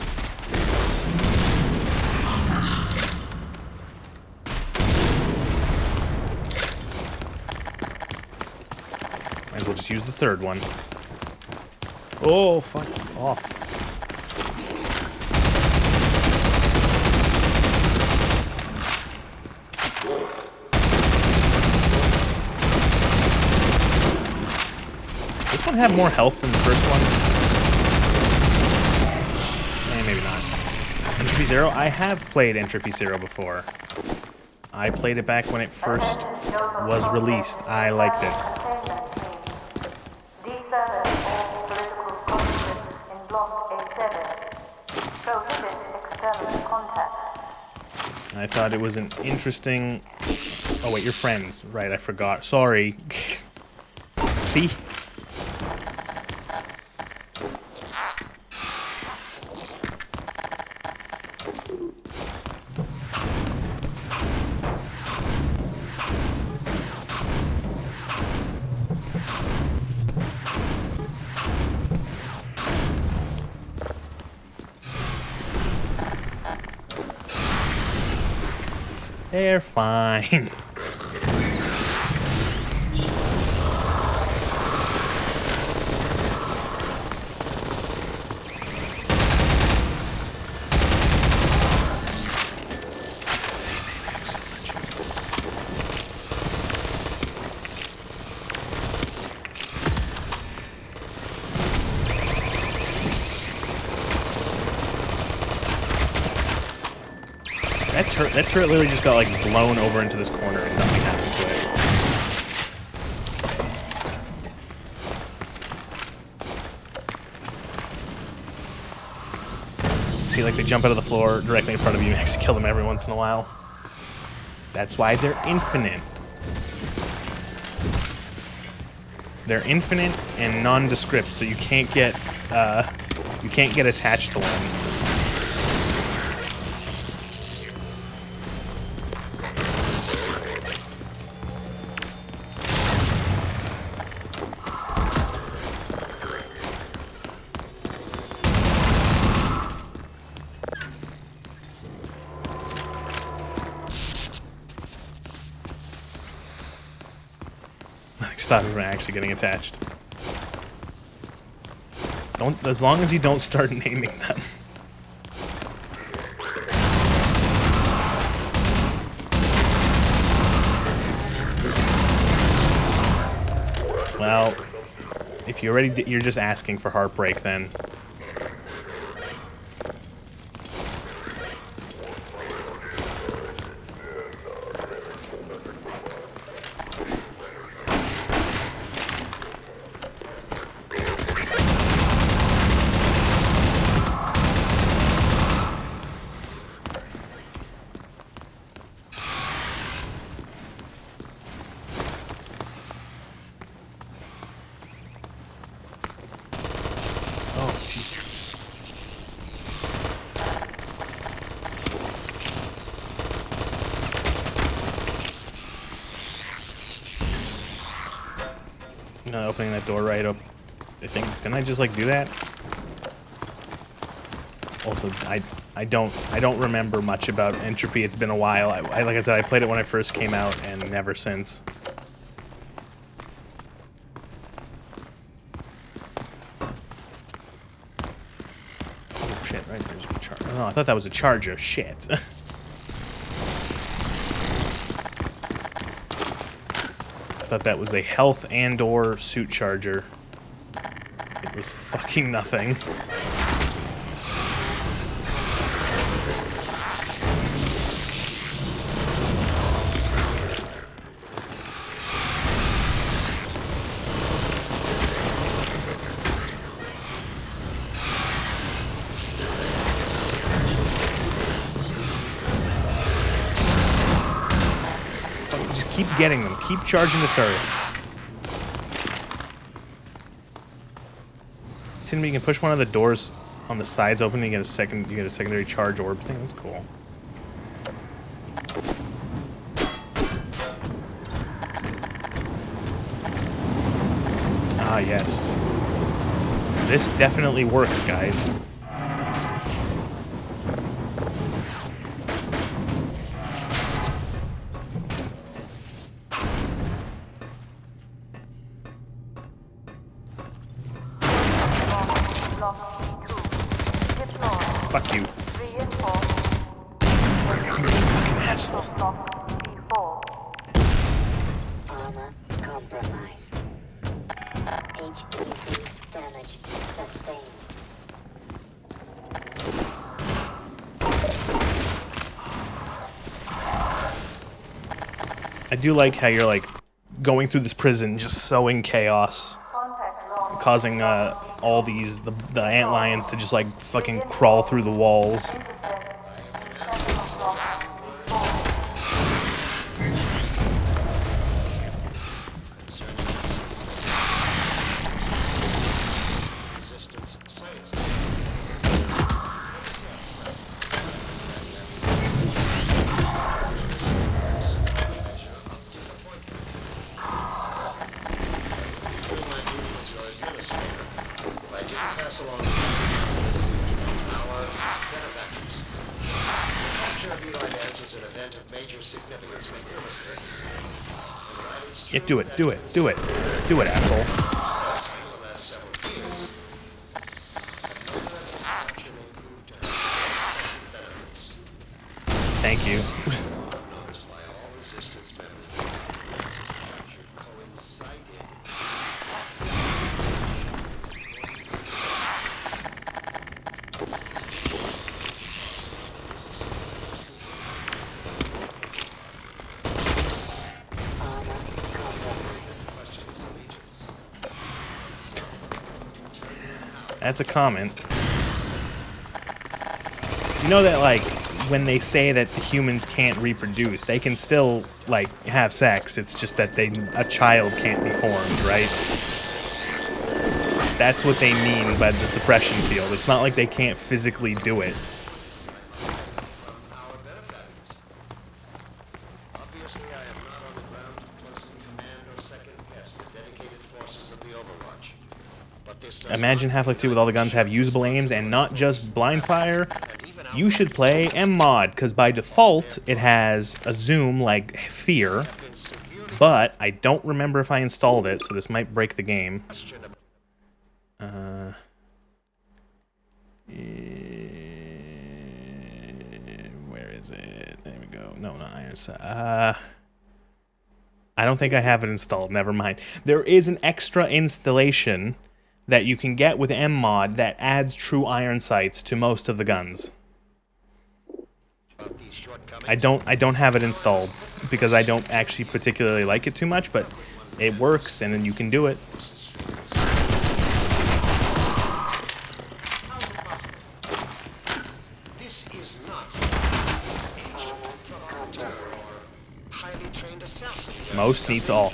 Might as well just use the third one. Oh, fuck off. Does this one have more health than the first one? Maybe not. Entropy Zero? I have played Entropy Zero before. I played it back when it first was released. I liked it. I thought it was an interesting... Oh wait, you're friends. Right, I forgot. Sorry. See? They're fine. That turret literally just got like blown over into this corner and nothing happened to it. See, like, they jump out of the floor directly in front of you and actually kill them every once in a while. That's why they're infinite. They're infinite and nondescript, so you can't get attached to one. Stop me from actually getting attached. Don't, as long as you don't start naming them. Well, if you already you're just asking for heartbreak then. Oh, Jesus. Not opening that door right up. I think, didn't I just like do that? Also, I don't remember much about Entropy. It's been a while. Like I said, I played it when I first came out and never since. Oh shit! Right there's a charger. Oh, I thought that was a charger. Shit. I thought that was a health and/or suit charger. It was fucking nothing. Just keep getting them. Keep charging the turrets. Tim, you can push one of the doors on the sides open and you get a secondary charge orb thing. That's cool. Ah, yes. This definitely works, guys. Fuck you. Fucking asshole. Armor compromised. HPV damage sustained. I do like how you're like going through this prison just sowing chaos, causing all these the antlions to just like fucking crawl through the walls. Yeah, do it, asshole. Thank you. That's a comment. know that, like, when they say that the humans can't reproduce, they can still, like, have sex. It's just that a child can't be formed, right? That's what they mean by the suppression field. It's not like they can't physically do it. Obviously, I am not on the ground to closely command or second guess the dedicated forces of the Overwatch. But this does Imagine not Half-Life 2 mean with I all the can guns have shirk usable aims and not just responsibility blind for fire. and even You should play M-Mod, because by default, it has a zoom like Fear, but I don't remember if I installed it, so this might break the game. Where is it? There we go. No, not Iron Sight. I don't think I have it installed. Never mind. There is an extra installation that you can get with M-Mod that adds true iron sights to most of the guns. I don't have it installed because I don't actually particularly like it too much, but it works and then you can do it. This is not highly trained assassin. Most needs all.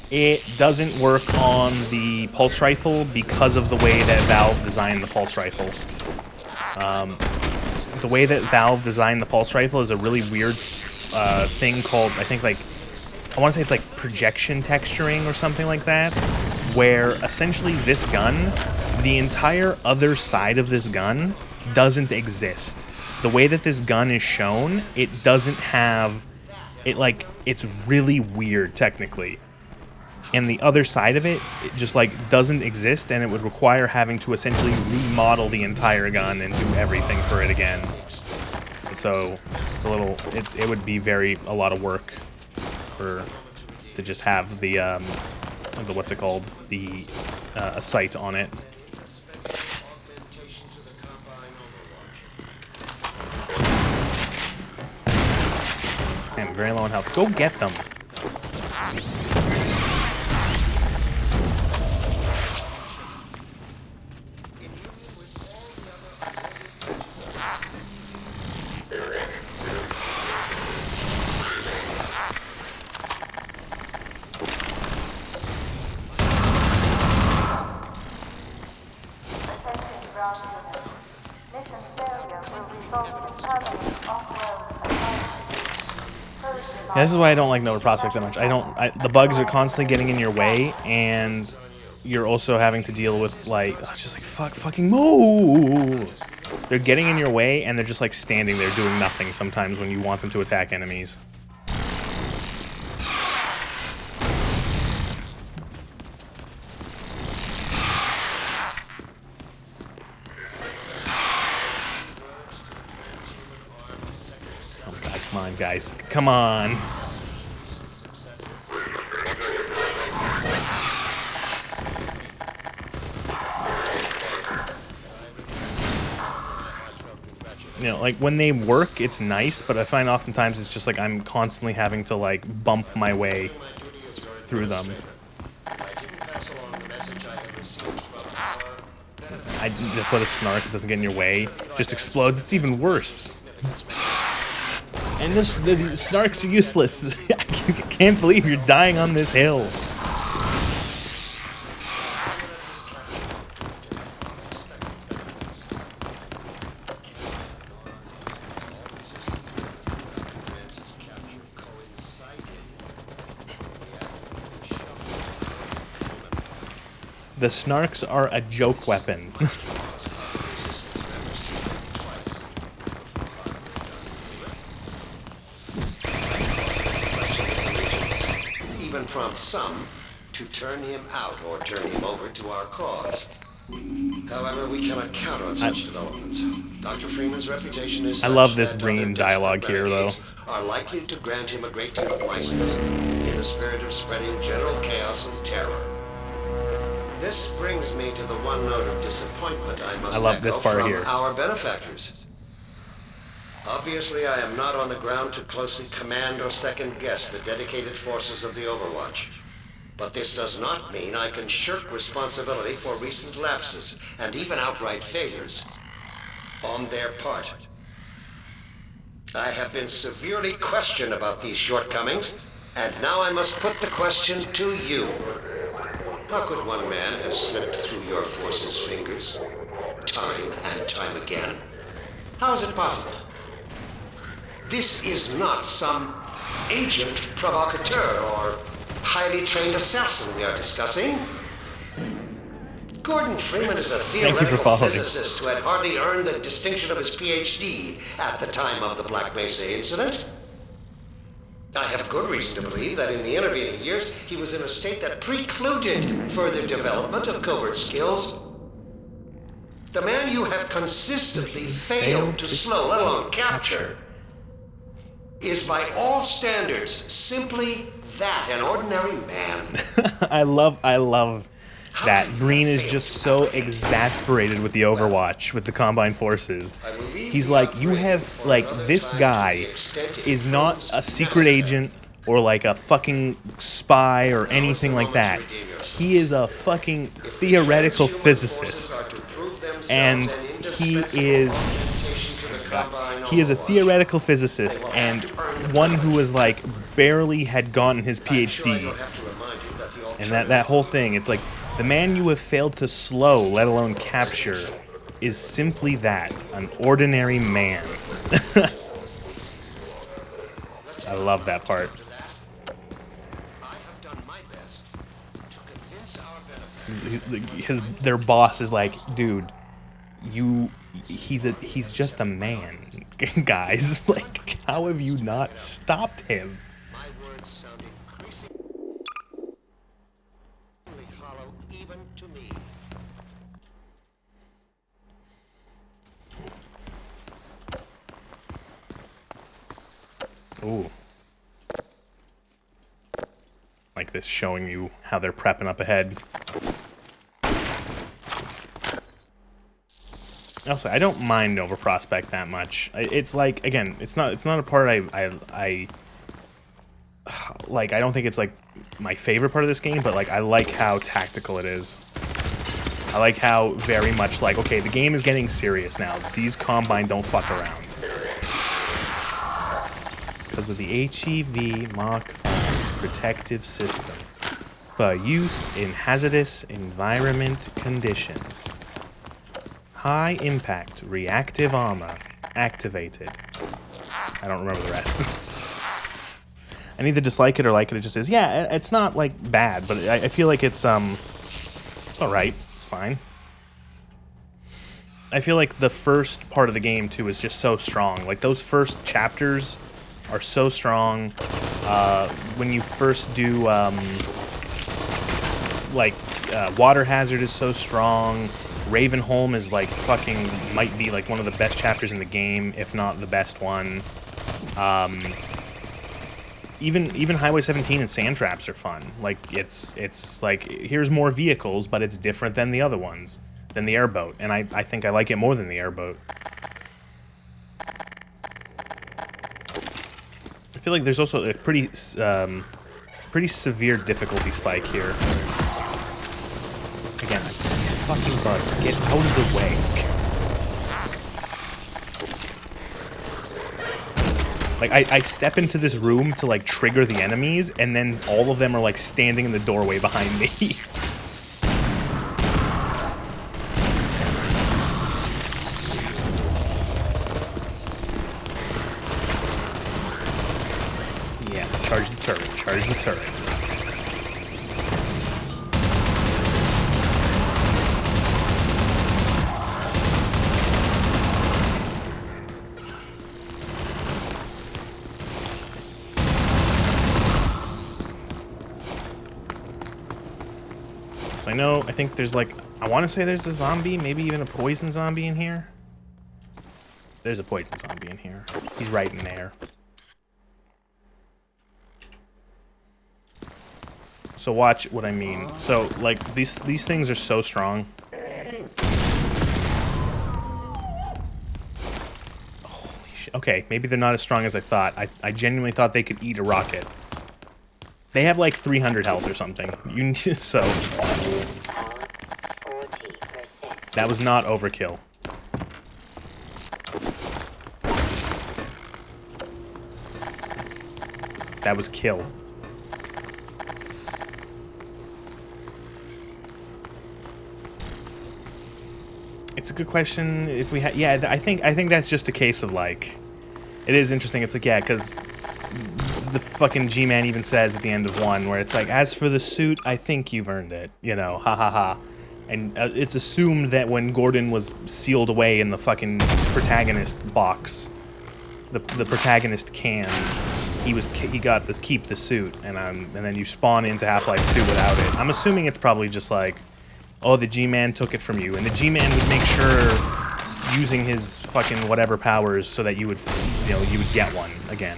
It doesn't work on the pulse rifle because of the way that Valve designed the pulse rifle. The way that Valve designed the pulse rifle is a really weird thing called, I think, like, I want to say it's like projection texturing or something like that, where essentially this gun, the entire other side of this gun doesn't exist. The way that this gun is shown, it doesn't have, it's really weird technically. And the other side of it just, like, doesn't exist, and it would require having to essentially remodel the entire gun and do everything for it again. And so it's a little, it would be a lot of work to just have the what's it called, a sight on it. I'm very low on health. Go get them. This is why I don't like Nova Prospekt that much. The bugs are constantly getting in your way, and you're also having to deal with, like, just like, fucking move! They're getting in your way, and they're just, like, standing there doing nothing sometimes when you want them to attack enemies. Oh god, come on, guys. Come on! You know, like, when they work, it's nice, but I find oftentimes it's just like I'm constantly having to, like, bump my way through them. That's why the snark doesn't get in your way. Just explodes. It's even worse. And the snark's useless. I can't believe you're dying on this hill. The snarks are a joke weapon. Even prompt some to turn him out or turn him over to our cause. However, we cannot count on such developments. Dr. Freeman's reputation is I such love this that Breen other dialogue desperate here, though. renegades are likely to grant him a great deal of license in the spirit of spreading general chaos and terror. This brings me to the one note of disappointment I must love this echo part from here. our benefactors. Obviously, I am not on the ground to closely command or second guess the dedicated forces of the Overwatch. But this does not mean I can shirk responsibility for recent lapses and even outright failures on their part. I have been severely questioned about these shortcomings, and now I must put the question to you. How could one man have slipped through your force's fingers, time and time again? How is it possible? This is not some agent provocateur or highly trained assassin we are discussing. Gordon Freeman is a theoretical following. physicist who had hardly earned the distinction of his PhD at the time of the Black Mesa incident. I have good reason to believe that in the intervening years, he was in a state that precluded further development of covert skills. The man you have consistently failed to slow, let alone capture, is by all standards simply that, an ordinary man. I love that Green is just so exasperated with the Overwatch, with the Combined Forces. He's like, you have, like, this guy is not a secret agent or like a fucking spy or anything like that. He is a fucking theoretical physicist. And he is a theoretical physicist and one who was like barely had gotten his PhD. And that whole thing, it's like, the man you have failed to slow, let alone capture, is simply that, an ordinary man. I love that part. Their boss is like, dude, he's just a man, guys. Like, how have you not stopped him? Ooh. Like this, showing you how they're prepping up ahead. Also, I don't mind over Prospekt that much. It's like, again, it's not a part I like. I don't think it's like my favorite part of this game, but like I like how tactical it is. I like how very much like, okay, the game is getting serious now. These Combine don't fuck around. Because of the HEV Mach 5 protective system for use in hazardous environment conditions. High impact reactive armor activated. I don't remember the rest. I either dislike it or like it. It just is. Yeah, it's not like bad, but I feel like it's alright. It's fine. I feel like the first part of the game too is just so strong. Like those first chapters are so strong. When you first do Water Hazard is so strong. Ravenholm is like fucking, might be like one of the best chapters in the game, if not the best one. Even Highway 17 and Sandtraps are fun. Like it's like, here's more vehicles, but it's different than the other ones, than the airboat, and I think I like it more than the airboat. I feel like there's also a pretty severe difficulty spike here. Again, these fucking bugs, get out of the way. Like, I step into this room to, like, trigger the enemies, and then all of them are, like, standing in the doorway behind me. Yeah, charge the turret, charge the turret. So I think there's like, I want to say there's a zombie, maybe even a poison zombie in here. There's a poison zombie in here. He's right in there. So watch what I mean. So like these things are so strong. Holy shit. Okay, maybe they're not as strong as I thought. I genuinely thought they could eat a rocket. They have like 300 health or something. So that was not overkill. That was kill. It's a good question. If we had, yeah, I think that's just a case of like, it is interesting. It's like, yeah, because the fucking G-Man even says at the end of 1, where it's like, as for the suit, I think you've earned it. You know, ha ha ha. And it's assumed that when Gordon was sealed away in the fucking protagonist box, the protagonist can, he got to keep the suit, and then you spawn into Half-Life 2 without it. I'm assuming it's probably just like, oh, the G-Man took it from you, and the G-Man would make sure, using his fucking whatever powers, so that you would, you know, you would get one again.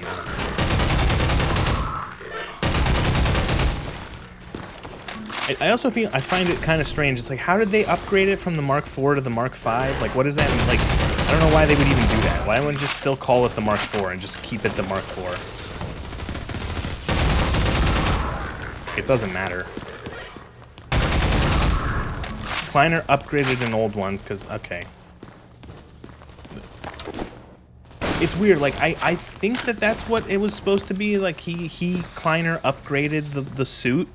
I also I find it kind of strange. It's like, how did they upgrade it from the Mark IV to the Mark V? Like, what does that mean? Like, I don't know why they would even do that. Why wouldn't just still call it the Mark IV and just keep it the Mark IV? It doesn't matter. Kleiner upgraded an old one because, okay. It's weird, like, I think that's what it was supposed to be, like, Kleiner upgraded the suit,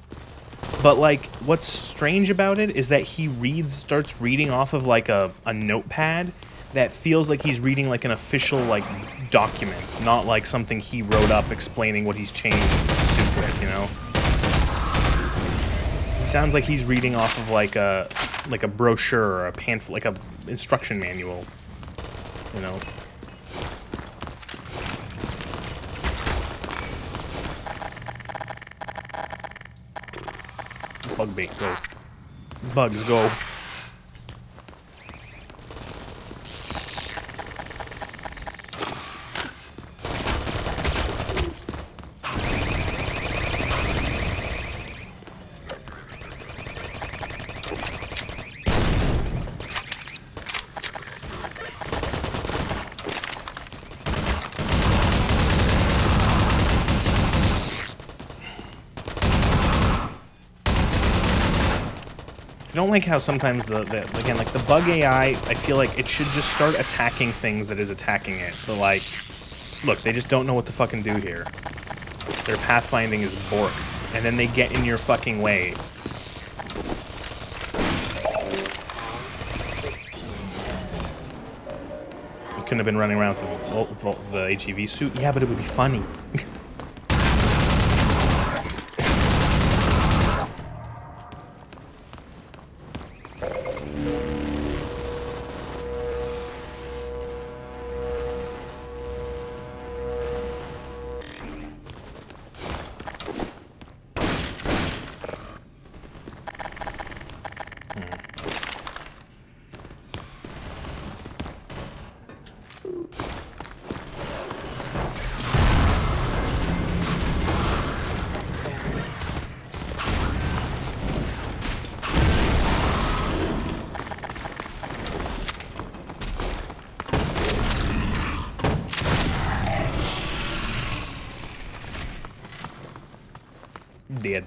but, like, what's strange about it is that he starts reading off of, like, a notepad that feels like he's reading, like, an official, like, document, not like something he wrote up explaining what he's changed the suit with, you know? It sounds like he's reading off of, like a brochure or a pamphlet, like a instruction manual, you know? Bug bait, go. Bugs, go. I don't like how sometimes again, like the bug AI, I feel like it should just start attacking things that is attacking it. But like, look, they just don't know what to fucking do here. Their pathfinding is borked, and then they get in your fucking way. You couldn't have been running around with the HEV suit. Yeah, but it would be funny. Dead.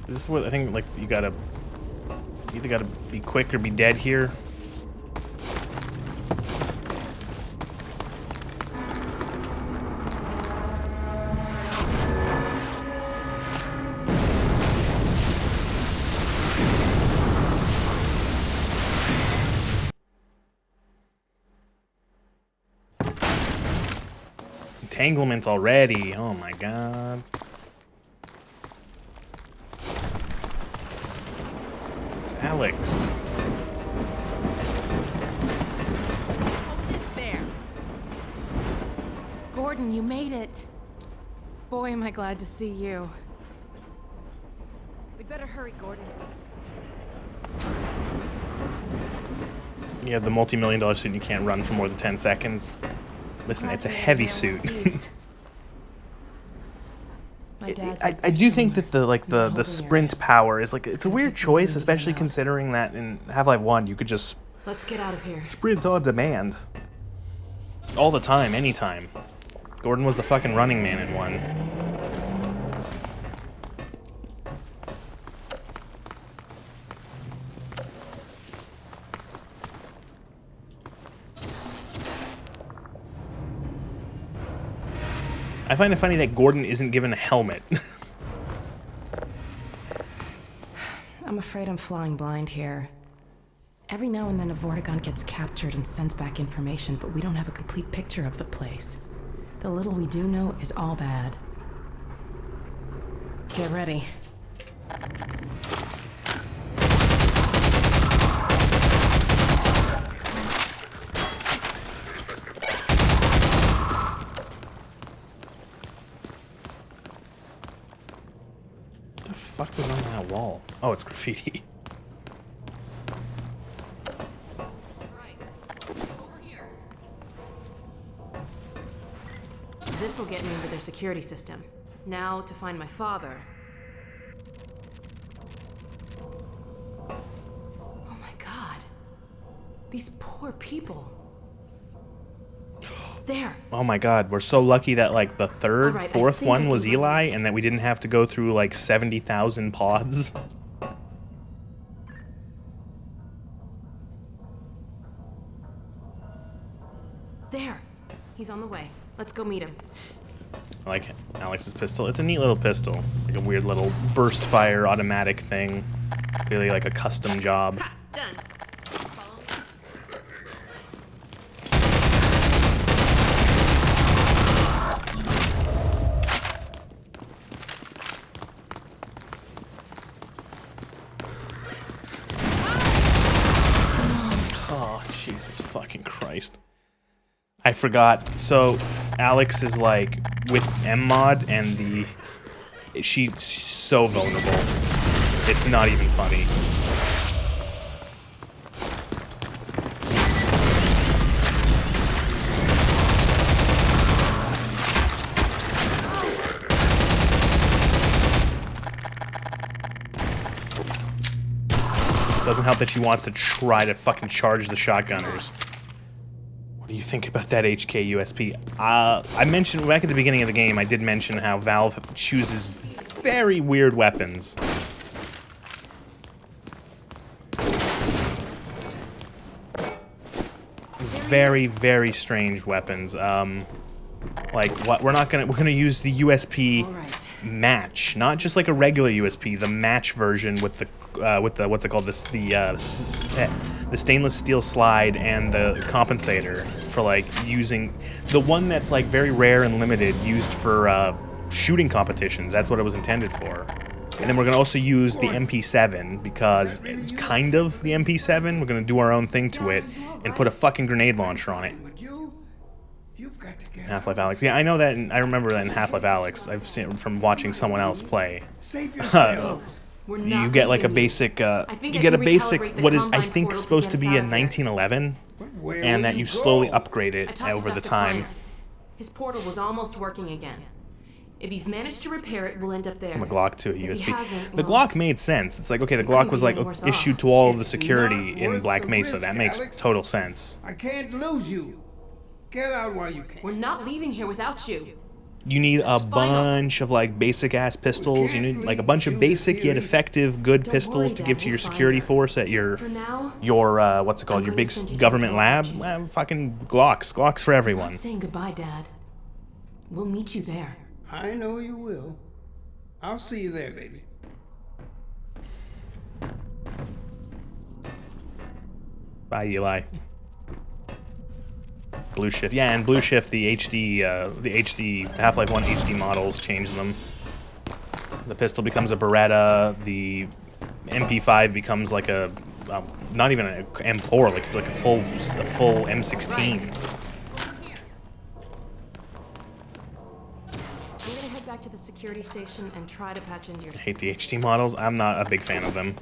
Is this what I think, like, you either gotta be quick or be dead here? Entanglement already. Oh my god. It's Alex. There. Gordon, you made it. Boy, am I glad to see you. We better hurry, Gordon. You have the multi-million-dollar suit and you can't run for more than 10 seconds. Listen, it's a heavy suit. I do think that the sprint power is like, it's a weird choice, especially considering that in Half-Life 1 you could just Let's get out of here. sprint on demand. All the time, anytime. Gordon was the fucking running man in 1. I find it funny that Gordon isn't given a helmet. I'm afraid I'm flying blind here. Every now and then a Vortigaunt gets captured and sends back information, but we don't have a complete picture of the place. The little we do know is all bad. Get ready. What the fuck was on that wall? Oh, it's graffiti. This'll get me into their security system. Now to find my father. Oh my god. These poor people. There. Oh my god, we're so lucky that like the third, Alright, fourth I think I one can was run Eli, and that we didn't have to go through like 70,000 pods. There. He's on the way. Let's go meet him. I like Alex's pistol. It's a neat little pistol. Like a weird little burst fire automatic thing. Clearly like a custom job. Ha! Done. Follow me. Oh, Jesus fucking Christ. I forgot. So, Alex is like with M-Mod and she's so vulnerable. It's not even funny. Doesn't help that she wants to try to fucking charge the shotgunners. What do you think about that HK USP? I mentioned back at the beginning of the game, I did mention how Valve chooses very weird weapons. Very, very strange weapons. Like what we're gonna use the USP match, not just like a regular USP, the match version with the what's it called, the stainless steel slide and the compensator for like using the one that's like very rare and limited, used for shooting competitions. That's what it was intended for. And then we're gonna also use the MP7 because it's kind of the MP7. We're gonna do our own thing to it and put a fucking grenade launcher on it. Half-Life Alyx. Yeah, I know that. I remember that in Half-Life Alyx. I've seen it from watching someone else play. You get like a basic. You get a basic. What is I think supposed to be a 1911, and that you slowly upgrade it over the time. His portal was almost working again. If he's managed to repair it, we'll end up there. From a Glock to a USB. The well, Glock made sense. It's like, okay, the Glock was like issued to all of the security in Black Mesa. That makes total sense. I can't lose you. Get out while you can. We're not leaving here without you. You need a bunch of like basic ass pistols. You need like a bunch of basic yet effective good pistols to give to your security force at your what's it called, your big government lab. Fucking Glocks for everyone. I'm not saying goodbye, Dad. We'll meet you there. I know you will. I'll see you there, baby. Bye, Eli. Blue Shift, yeah, and Blue Shift, the HD Half-Life 1 HD models change them. The pistol becomes a Beretta. The MP5 becomes like a not even an M4, like a full M16. Right. I'm gonna head back to the security station and try to patch into your. I hate the HD models. I'm not a big fan of them.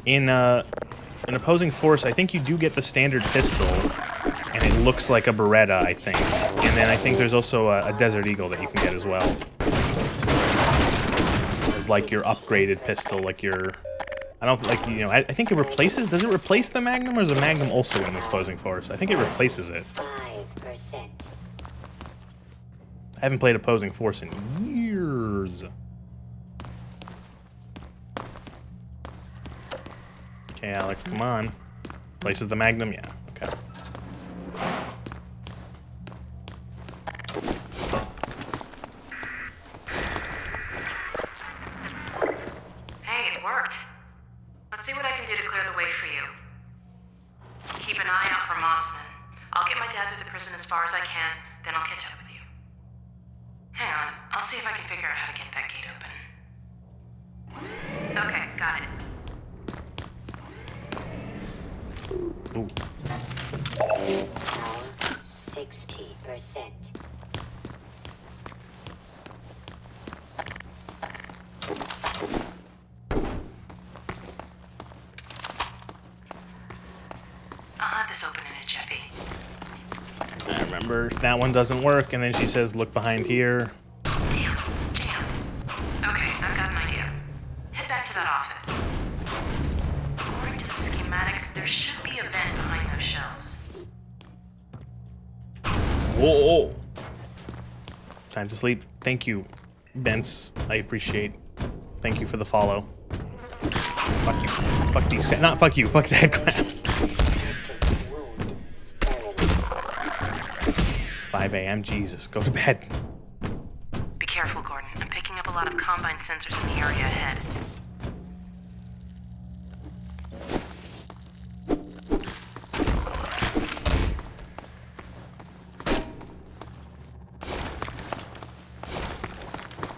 In Opposing Force, I think you do get the standard pistol, and it looks like a Beretta, I think. And then I think there's also a Desert Eagle that you can get as well. as like your upgraded pistol, like your... I don't like, you know, I think it replaces... Does it replace the Magnum, or is the Magnum also in the opposing force? I think it replaces it. 5%. I haven't played opposing force in years. Okay, Alex, come on. Places the Magnum? Yeah, okay. Hey, it worked. Let's see what I can do to clear the way for you. Keep an eye out for Mossman. I'll get my dad through the prison as far as I can, then I'll catch up with you. Hang on, I'll see if I can figure out how to get that gate open. Okay, got it. Ooh. Power 60%. I'll have this open in a jiffy. I remember that one doesn't work, and then she says, look behind here. Damn, it's jammed. Okay, I've got an idea. Head back to that office. According to the schematics, there should be a vent behind those shelves. Whoa! Time to sleep. Thank you, Bence. I appreciate. Thank you for the follow. Fuck you. Fuck these guys. Not fuck you. Fuck that craps. Wound sterilized. It's 5 a.m. Jesus, go to bed. Be careful, Gordon. I'm picking up a lot of Combine sensors in the area ahead.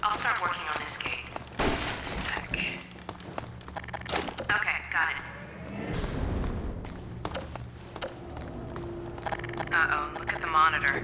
I'll start working on this gate. Just a sec. Okay, got it. Uh-oh, look at the monitor.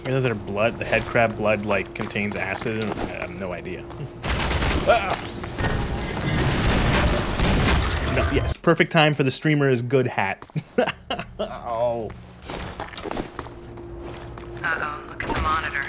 Whether their blood, the head crab blood, like contains acid, and I have no idea. Ah! No, yes, perfect time for the streamer is good hat. Oh. Uh-oh, look at the monitor.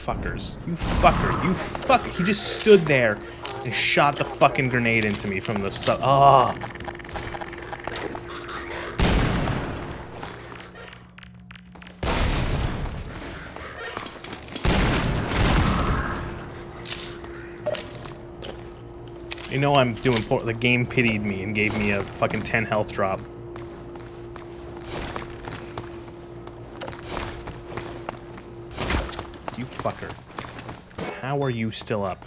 Fuckers. You fucker. You fucker. He just stood there and shot the fucking grenade into me from the sub. Ah. You know I'm doing poor. The game pitied me and gave me a fucking 10 health drop. You fucker. How are you still up?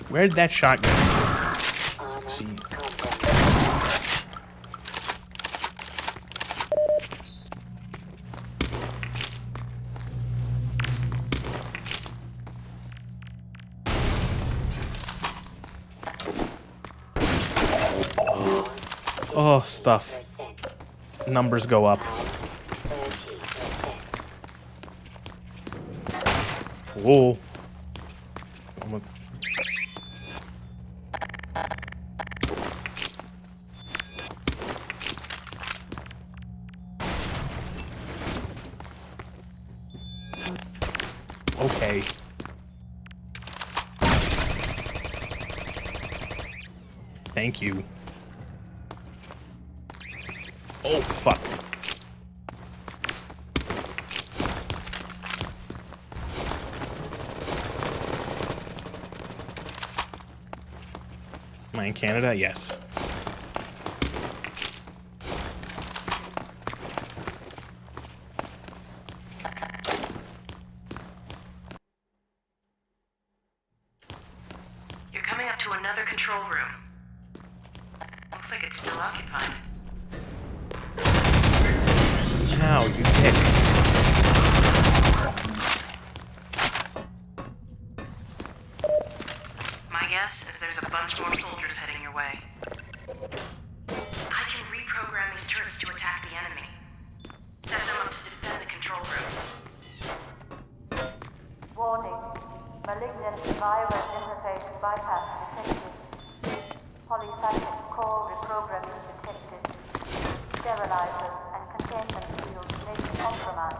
Where'd that shotgun go? See. Oh, stuff. Numbers go up. Whoa. okay. Thank you. Oh, fuck. Am I in Canada? Yes. You're coming up to another control room. Looks like it's still occupied. Ow, you dick. My guess is there's a bunch more soldiers heading your way. I can reprogram these turrets to attack the enemy. Set them up to defend the control room. Warning. Malignant virus interface bypass detected. Polyphagic core reprogramming detected. Sterilizers and containment fields may be compromised.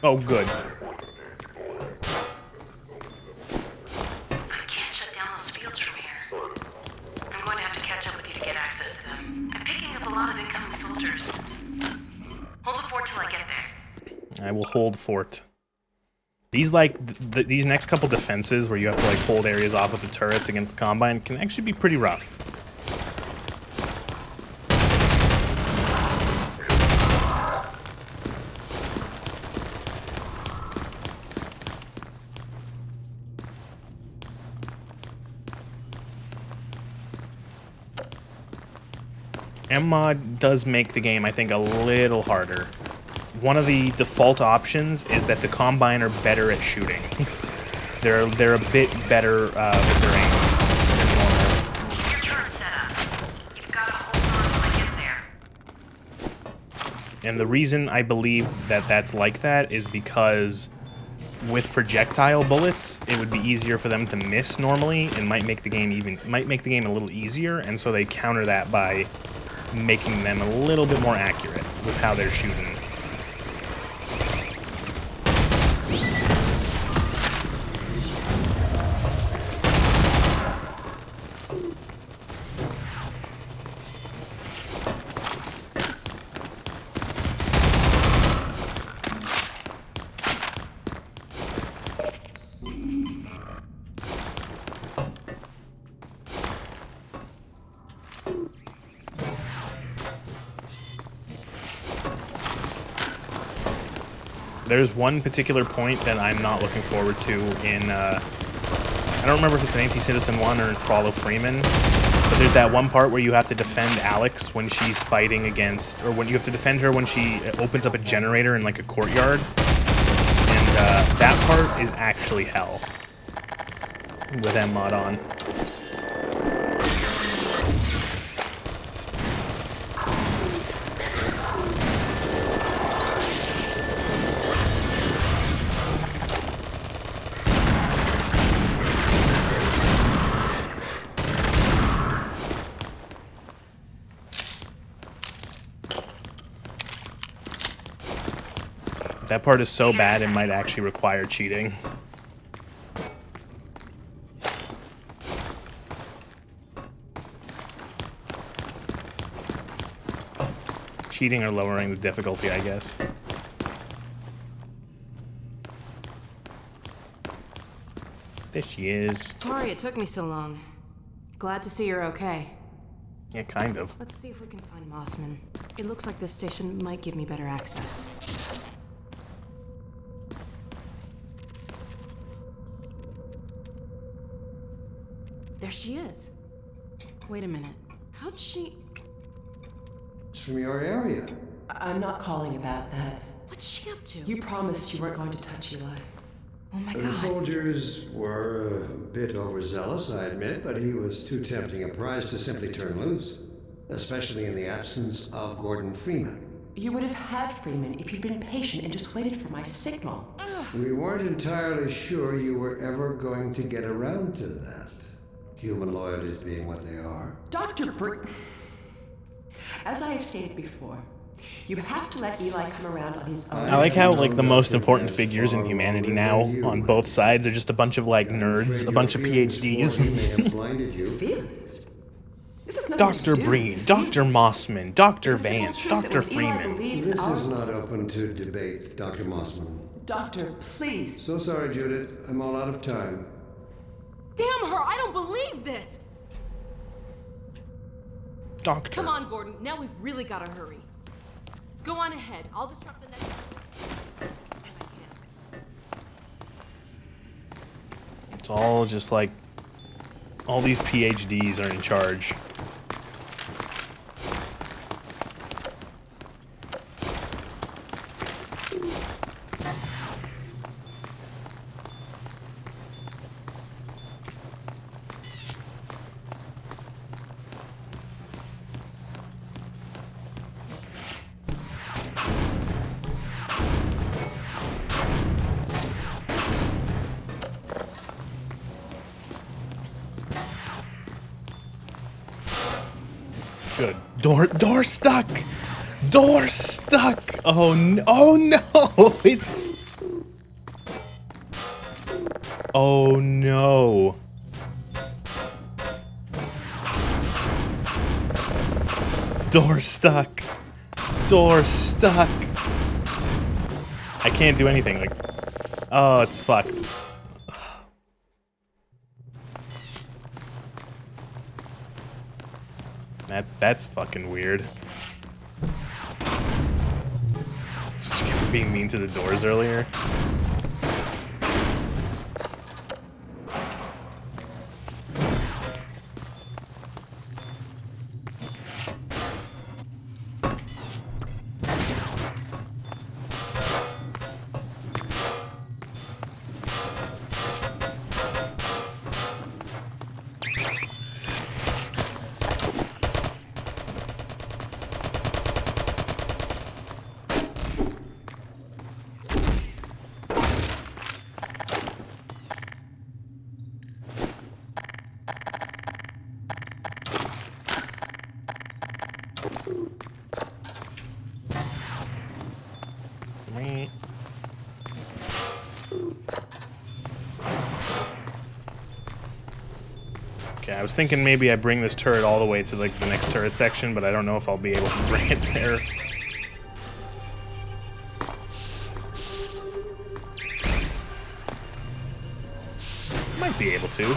Oh, good. I can't shut down those fields from here. I'm going to have to catch up with you to get access to them. I'm picking up a lot of incoming soldiers. Hold the fort till I get there. I will hold fort. These, like, these next couple defenses where you have to, like, hold areas off with the turrets against the Combine can actually be pretty rough. MMod does make the game, I think, a little harder. One of the default options is that the Combine are better at shooting. they're a bit better with their aim than normal. Your turn set up. You've got to hold on till I get there. And the reason I believe that that's like that is because with projectile bullets, it would be easier for them to miss normally and might make the game a little easier, and so they counter that by making them a little bit more accurate with how they're shooting. There's one particular point that I'm not looking forward to in, I don't remember if it's an Anti-Citizen 1 or in Follow Freeman, but there's that one part where you have to defend Alex when she's fighting against, or when you have to defend her when she opens up a generator in like a courtyard, and that part is actually hell with MMod on. That part is so bad it might actually require cheating. Cheating or lowering the difficulty, I guess. There she is. Sorry it took me so long. Glad to see you're okay. Yeah, kind of. Let's see if we can find Mossman. It looks like this station might give me better access. There she is. Wait a minute. How'd she... It's from your area. I'm not calling about that. What's she up to? You promised you weren't going to touch Eli. Oh my The god. soldiers were a bit overzealous, I admit, but he was too tempting a prize to simply turn loose, especially in the absence of Gordon Freeman. You would have had Freeman if you'd been patient and just waited for my signal. We weren't entirely sure you were ever going to get around to that. Human loyalties being what they are. Dr. As I have stated before, You have to let Eli come around on his own. I like how like the most important figures in humanity now on both sides are just a bunch of like nerds, a bunch of PhDs. Feelings? This is nothing Dr. to do Breen, with Dr. feelings. Mossman, Dr. It's a simple Vance, truth that Dr. when Eli Freeman. believes This our- is not open to debate, Dr. Mossman. Doctor, please. So sorry, Judith. I'm all out of time. Damn her! I don't believe this! Doctor. Come on, Gordon. Now we've really got to hurry. Go on ahead. I'll disrupt the next... It's all just like all these PhDs are in charge. Good. Door stuck. Door stuck. Oh no! Oh no! It's. Oh no! Door stuck. Door stuck. I can't do anything. Like, oh, it's fucked. That's fucking weird. That's what you get for being mean to the doors earlier. Okay, I was thinking maybe I bring this turret all the way to like the next turret section, but I don't know if I'll be able to bring it there. Might be able to.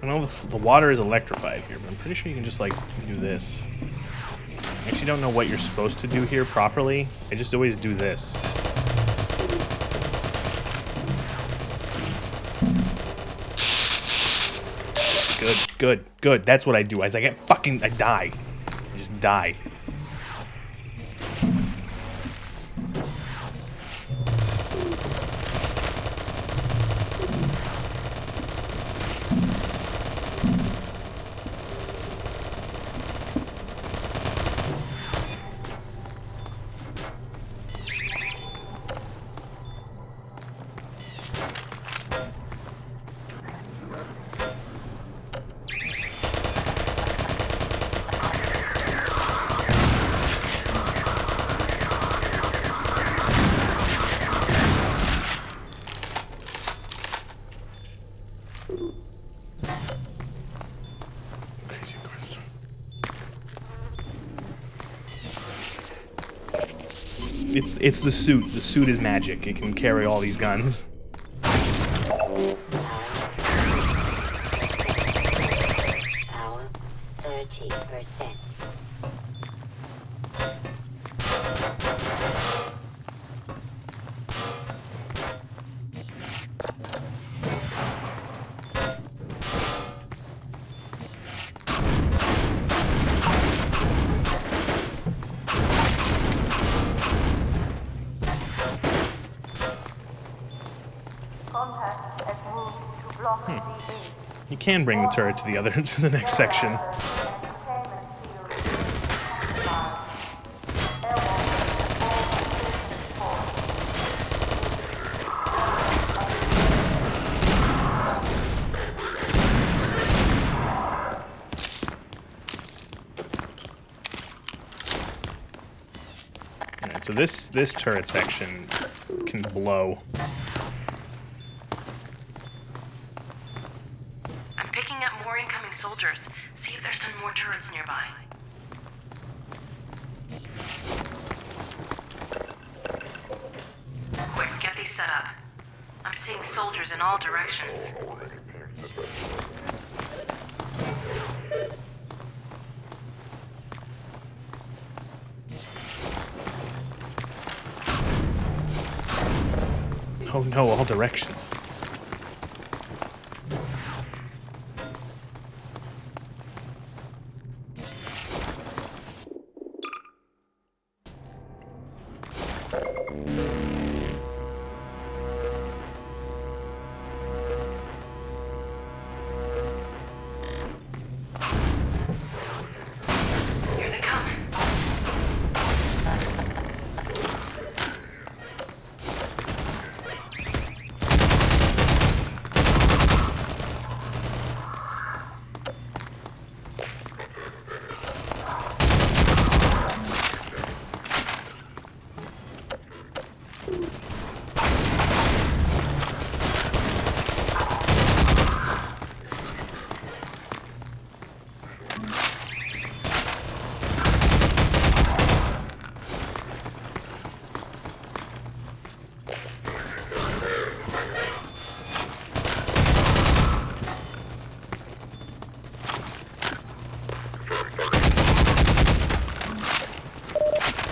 I know the water is electrified here, but I'm pretty sure you can just, like, do this. I actually don't know what you're supposed to do here properly. I just always do this. Good, good, good. That's what I do. As I get fucking... I die. I just die. It's the suit. The suit is magic. It can carry all these guns. Power 30%. can bring the turret to the other to the next section. Alright, so this turret section can blow. I'm picking up more incoming soldiers. See if there's some more turrets nearby. Quick, get these set up. I'm seeing soldiers in all directions. Oh no, all directions. Here they come.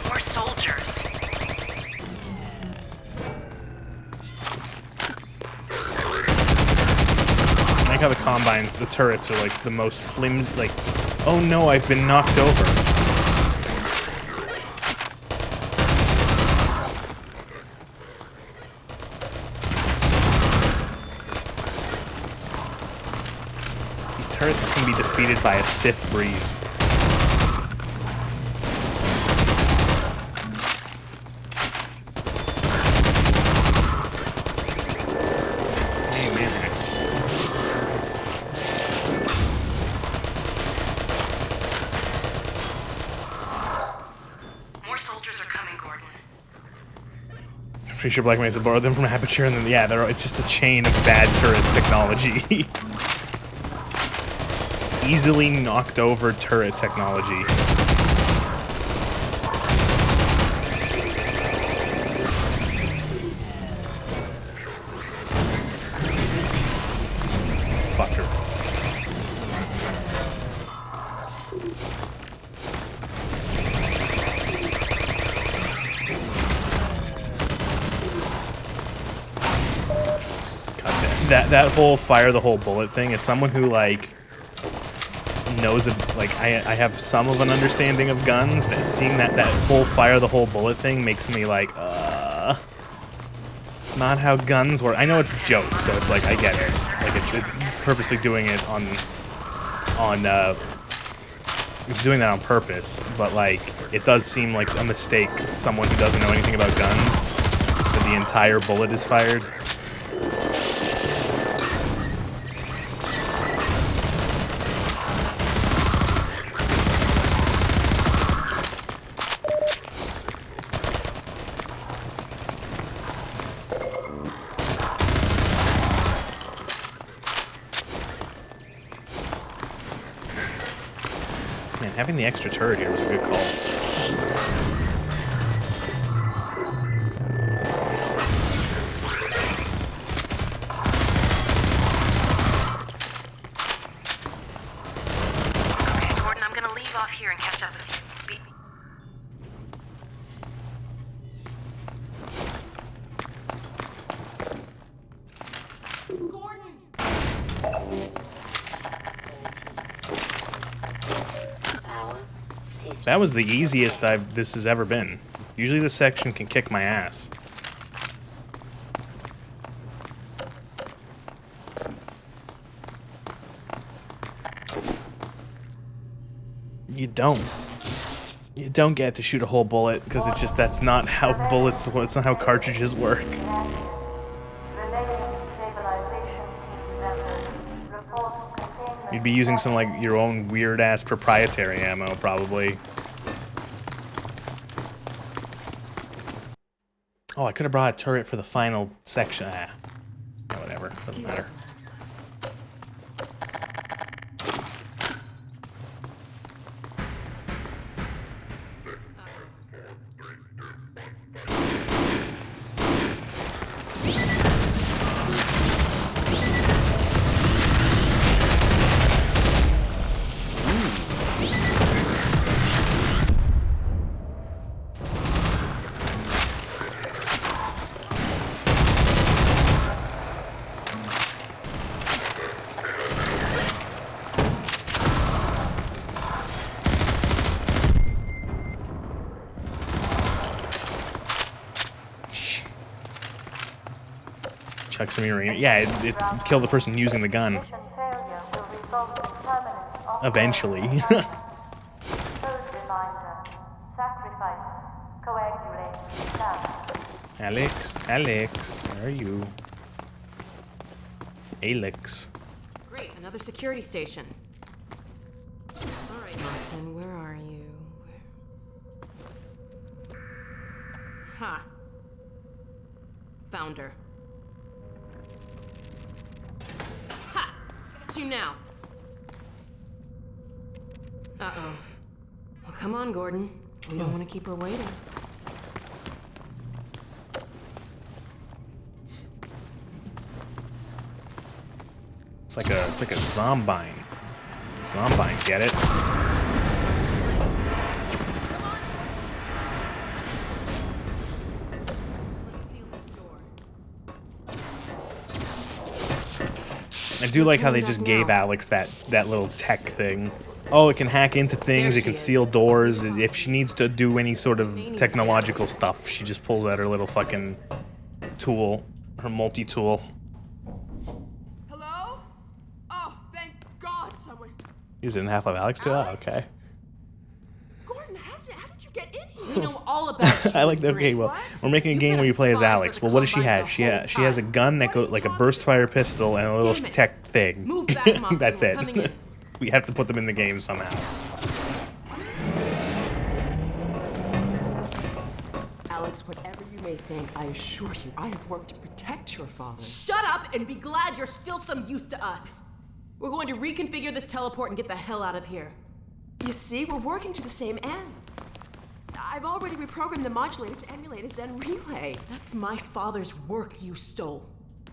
More soldiers. I like how the combines, the turrets are like the most flimsy, like, oh no, I've been knocked over. These turrets can be defeated by a stiff breeze. Hey, Manhax. More soldiers are coming, Gordon. I'm pretty sure Black Mesa borrowed them from Aperture, and then, yeah, it's just a chain of bad turret technology. Easily knocked over turret technology. Fucker. God, that whole fire the whole bullet thing is someone who like knows like I have some of an understanding of guns. That seeing that whole fire the whole bullet thing makes me like it's not how guns work. I know it's a joke, so it's like I get it. Like it's purposely doing it on it's doing that on purpose, but like it does seem like a mistake. Someone who doesn't know anything about guns, that the entire bullet is fired. Man, having the extra turret here was a good call. Okay, Gordon, I'm gonna leave off here and catch up with you. That was the easiest this has ever been. Usually this section can kick my ass. You don't. You don't get to shoot a whole bullet because it's just that's not how bullets. It's not how cartridges work. Remaining stabilization team members report containment. You'd be using some like your own weird ass proprietary ammo probably. Oh, I could have brought a turret for the final section. Ah, whatever. Doesn't matter. Chuck some urine. Yeah, it killed the person using the gun. Mission failure will result in permanent off- Eventually. Code reminder. Sacrifice. Coagulate. Sound. Alex, where are you? Alex. Great, another security station. All right, Marston, where are you? Ha. Found her. Ha! Got you now. Uh-oh. Well, come on, Gordon. We don't want to keep her waiting. It's like a zombine. Zombines, get it? I do like how they just gave Alex that little tech thing. Oh, it can hack into things, it can seal doors. If she needs to do any sort of technological stuff, she just pulls out her little fucking tool, her multi-tool. Hello? Oh, thank God someone... He's in Half-Life Alex too? Oh, okay. Gordon, how did you get in here? We know all about you. I like that. Okay, well, we're making a game where you play as Alex. Well, what does she have? She has a gun that goes like a burst fire pistol and a little tech thing. Move back, Moss, That's we're it. coming in. We have to put them in the game somehow. Alex, whatever you may think, I assure you, I have worked to protect your father. Shut up and be glad you're still some use to us. We're going to reconfigure this teleport and get the hell out of here. You see, we're working to the same end. I've already reprogrammed the modulator to emulate a Zen relay. That's my father's work you stole.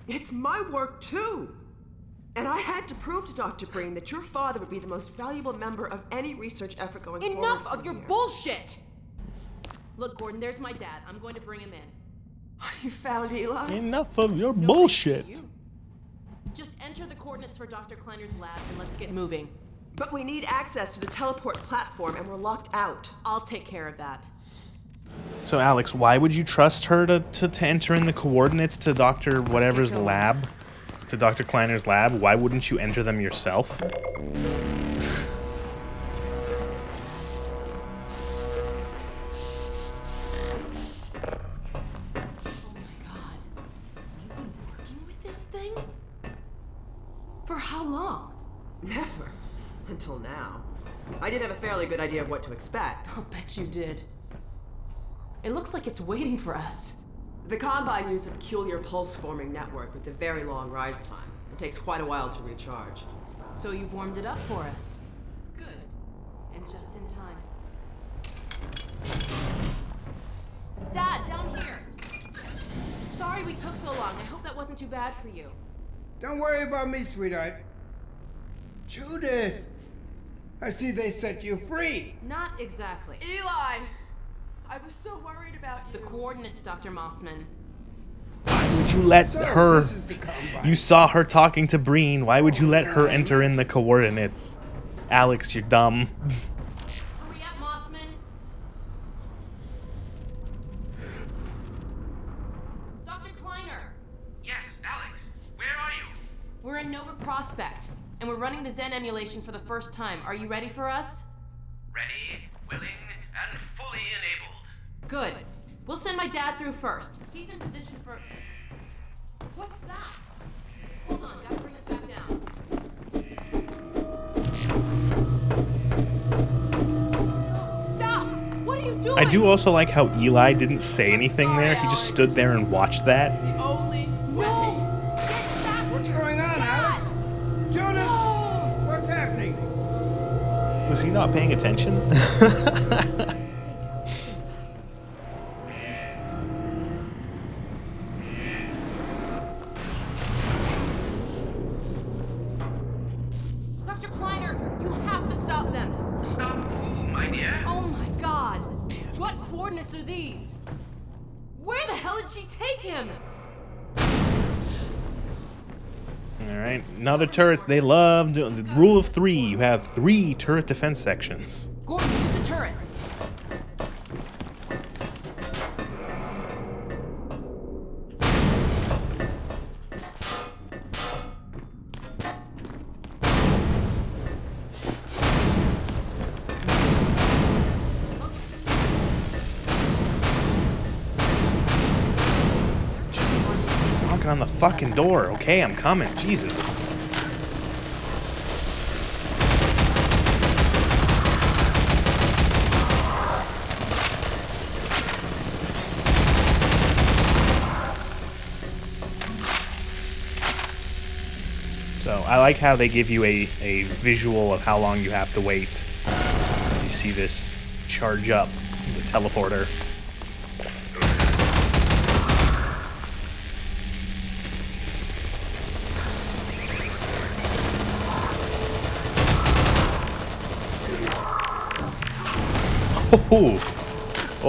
It's my work, too. And I had to prove to Dr. Breen that your father would be the most valuable member of any research effort going forward. Enough of your bullshit! Look, Gordon, there's my dad. I'm going to bring him in. You found Eli? Enough of your bullshit. Just enter the coordinates for Dr. Kleiner's lab and let's get moving. But we need access to the teleport platform and we're locked out. I'll take care of that. So, Alex, why would you trust her to enter in the coordinates to Dr. whatever's lab? To Dr. Kleiner's lab? Why wouldn't you enter them yourself? For how long? Never. Until now. I did have a fairly good idea of what to expect. I'll bet you did. It looks like it's waiting for us. The Combine used a peculiar pulse-forming network with a very long rise time. It takes quite a while to recharge. So you've warmed it up for us. Good. And just in time. Dad, down here! Sorry we took so long. I hope that wasn't too bad for you. Don't worry about me, sweetheart. Judith! I see they set you free. Not exactly. Eli! I was so worried about you. The coordinates, Dr. Mossman. Why would you let her... This is the Combine. You saw her talking to Breen. Why would you let her enter in the coordinates? Alex, you're dumb. Hurry up, Mossman. Dr. Kleiner. Yes, Alex. Where are you? We're in Nova Prospekt, and we're running the Zen emulation for the first time. Are you ready for us? Ready, willing, and fully enabled. Good. We'll send my dad through first. He's in position for... What's that? Hold on, gotta bring us back down. Stop! What are you doing? I do also like how Eli didn't say anything there. He just stood there and watched that. The only way. What's going on, Alex? Judith! What's happening? Was he not paying attention? Dr. Kleiner, you have to stop them. Stop who, my dear? Oh my god. What coordinates are these? Where the hell did she take him? Alright, another turrets. They love the rule of 3. You have 3 turret defense sections. Gordon, use the turrets. Jesus, who's knocking on the fucking door? Okay, I'm coming. Jesus. So I like how they give you a visual of how long you have to wait. You see this charge up the teleporter.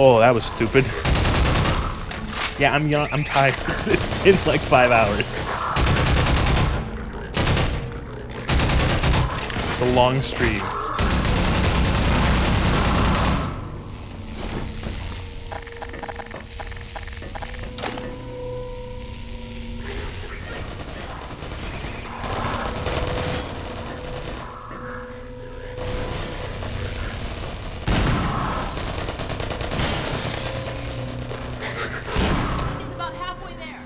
Oh, that was stupid. Yeah, I'm tired. It's been like 5 hours. It's a long stream. It's about halfway there.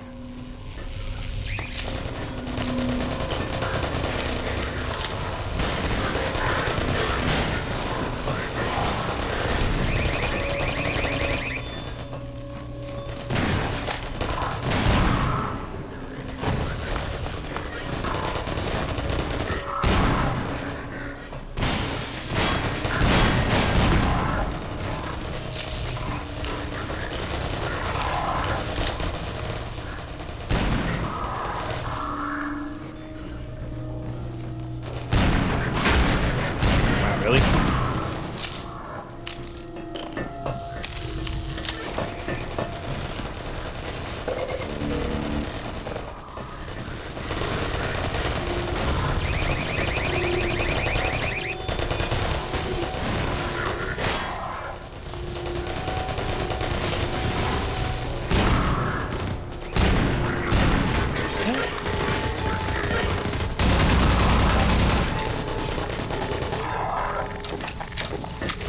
Wow, really?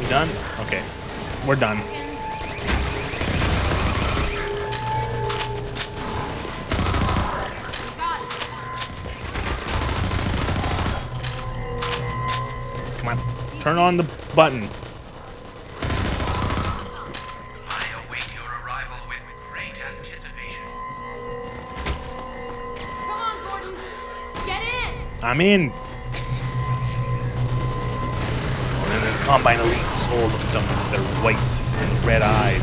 We done? Okay. We're done. Come on. Turn on the button. I await your arrival with great anticipation. Come on, Gordon. Get in. I'm in. And then Combine Elites, all look at them, they're white and red eyes.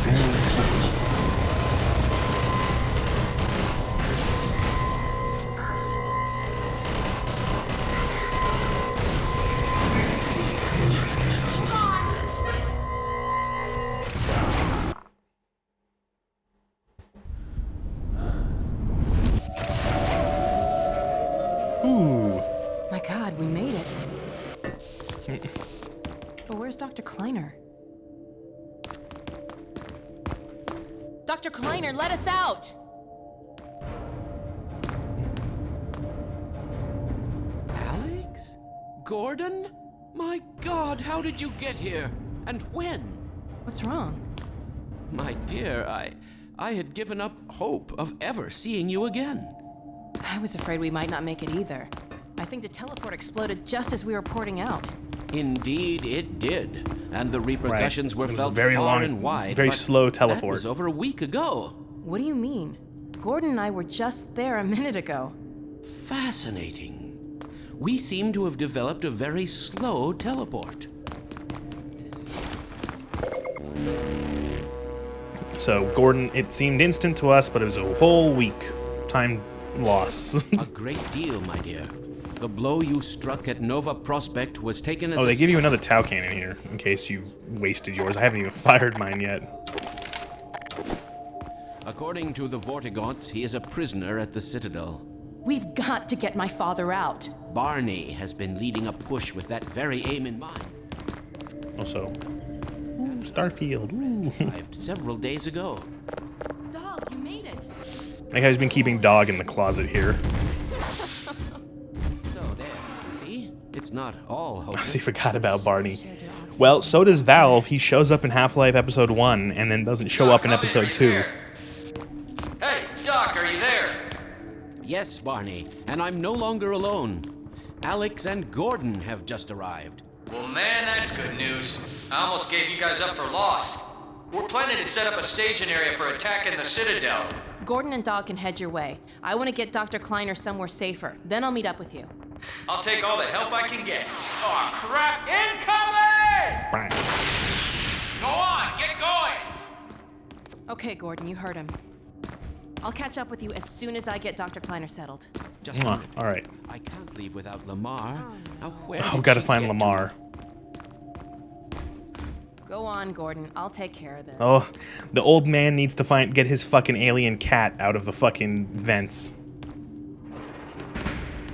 Ooh. My god, we made it. But where's Dr. Kleiner? Dr. Kleiner, let us out. Alex? Gordon? My God, how did you get here? And when? What's wrong? My dear, I had given up hope of ever seeing you again. I was afraid we might not make it either. I think the teleport exploded just as we were porting out. Indeed, it did, and the repercussions were felt very far long, and wide. very but slow That teleport. was over a week ago. What do you mean? Gordon and I were just there a minute ago. Fascinating. We seem to have developed a very slow teleport. So, Gordon, it seemed instant to us, but it was a whole week. Time loss. A great deal, my dear. The blow you struck at Nova Prospekt was taken as Oh, they give you another Tau cannon here, in case you've wasted yours. I haven't even fired mine yet. According to the Vortigaunts, he is a prisoner at the Citadel. We've got to get my father out. Barney has been leading a push with that very aim in mind. Also, ooh, Starfield. Ooh. Arrived several days ago. Dog, you made it. That guy's been keeping Dog in the closet here. So there, see? It's not all hopeless. He forgot about Barney. Well, so does Valve. He shows up in Half-Life Episode 1 and then doesn't show up in Episode 2. Hey, Doc, are you there? Yes, Barney, and I'm no longer alone. Alex and Gordon have just arrived. Well, man, that's good news. I almost gave you guys up for lost. We're planning to set up a staging area for attacking the Citadel. Gordon and Dog can head your way. I want to get Dr. Kleiner somewhere safer. Then I'll meet up with you. I'll take all the help I can get. Oh, crap! Incoming! Go on, get going! Okay, Gordon, you heard him. I'll catch up with you as soon as I get Dr. Kleiner settled. Just a minute. All right. I can't leave without Lamar. Now, where Oh, did gotta she find get to? Lamar. Go on, Gordon. I'll take care of this. Oh, the old man needs to get his fucking alien cat out of the fucking vents.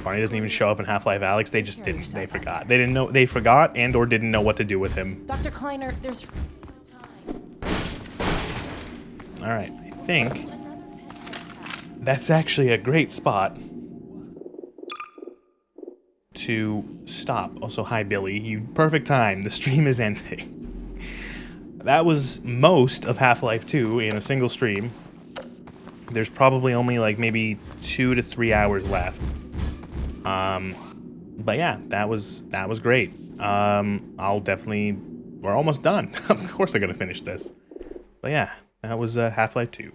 Barney doesn't even show up in Half-Life Alex. They just didn't. They forgot. They didn't know. They forgot and/or didn't know what to do with him. Dr. Kleiner, there's All right. I think that's actually a great spot to stop. Also, hi, Billy. You perfect time. The stream is ending. That was most of Half-Life 2 in a single stream. There's probably only like maybe 2 to 3 hours left. But yeah, that was great. I'll definitely. We're almost done. Of course, I'm gonna finish this. But yeah, that was Half-Life 2.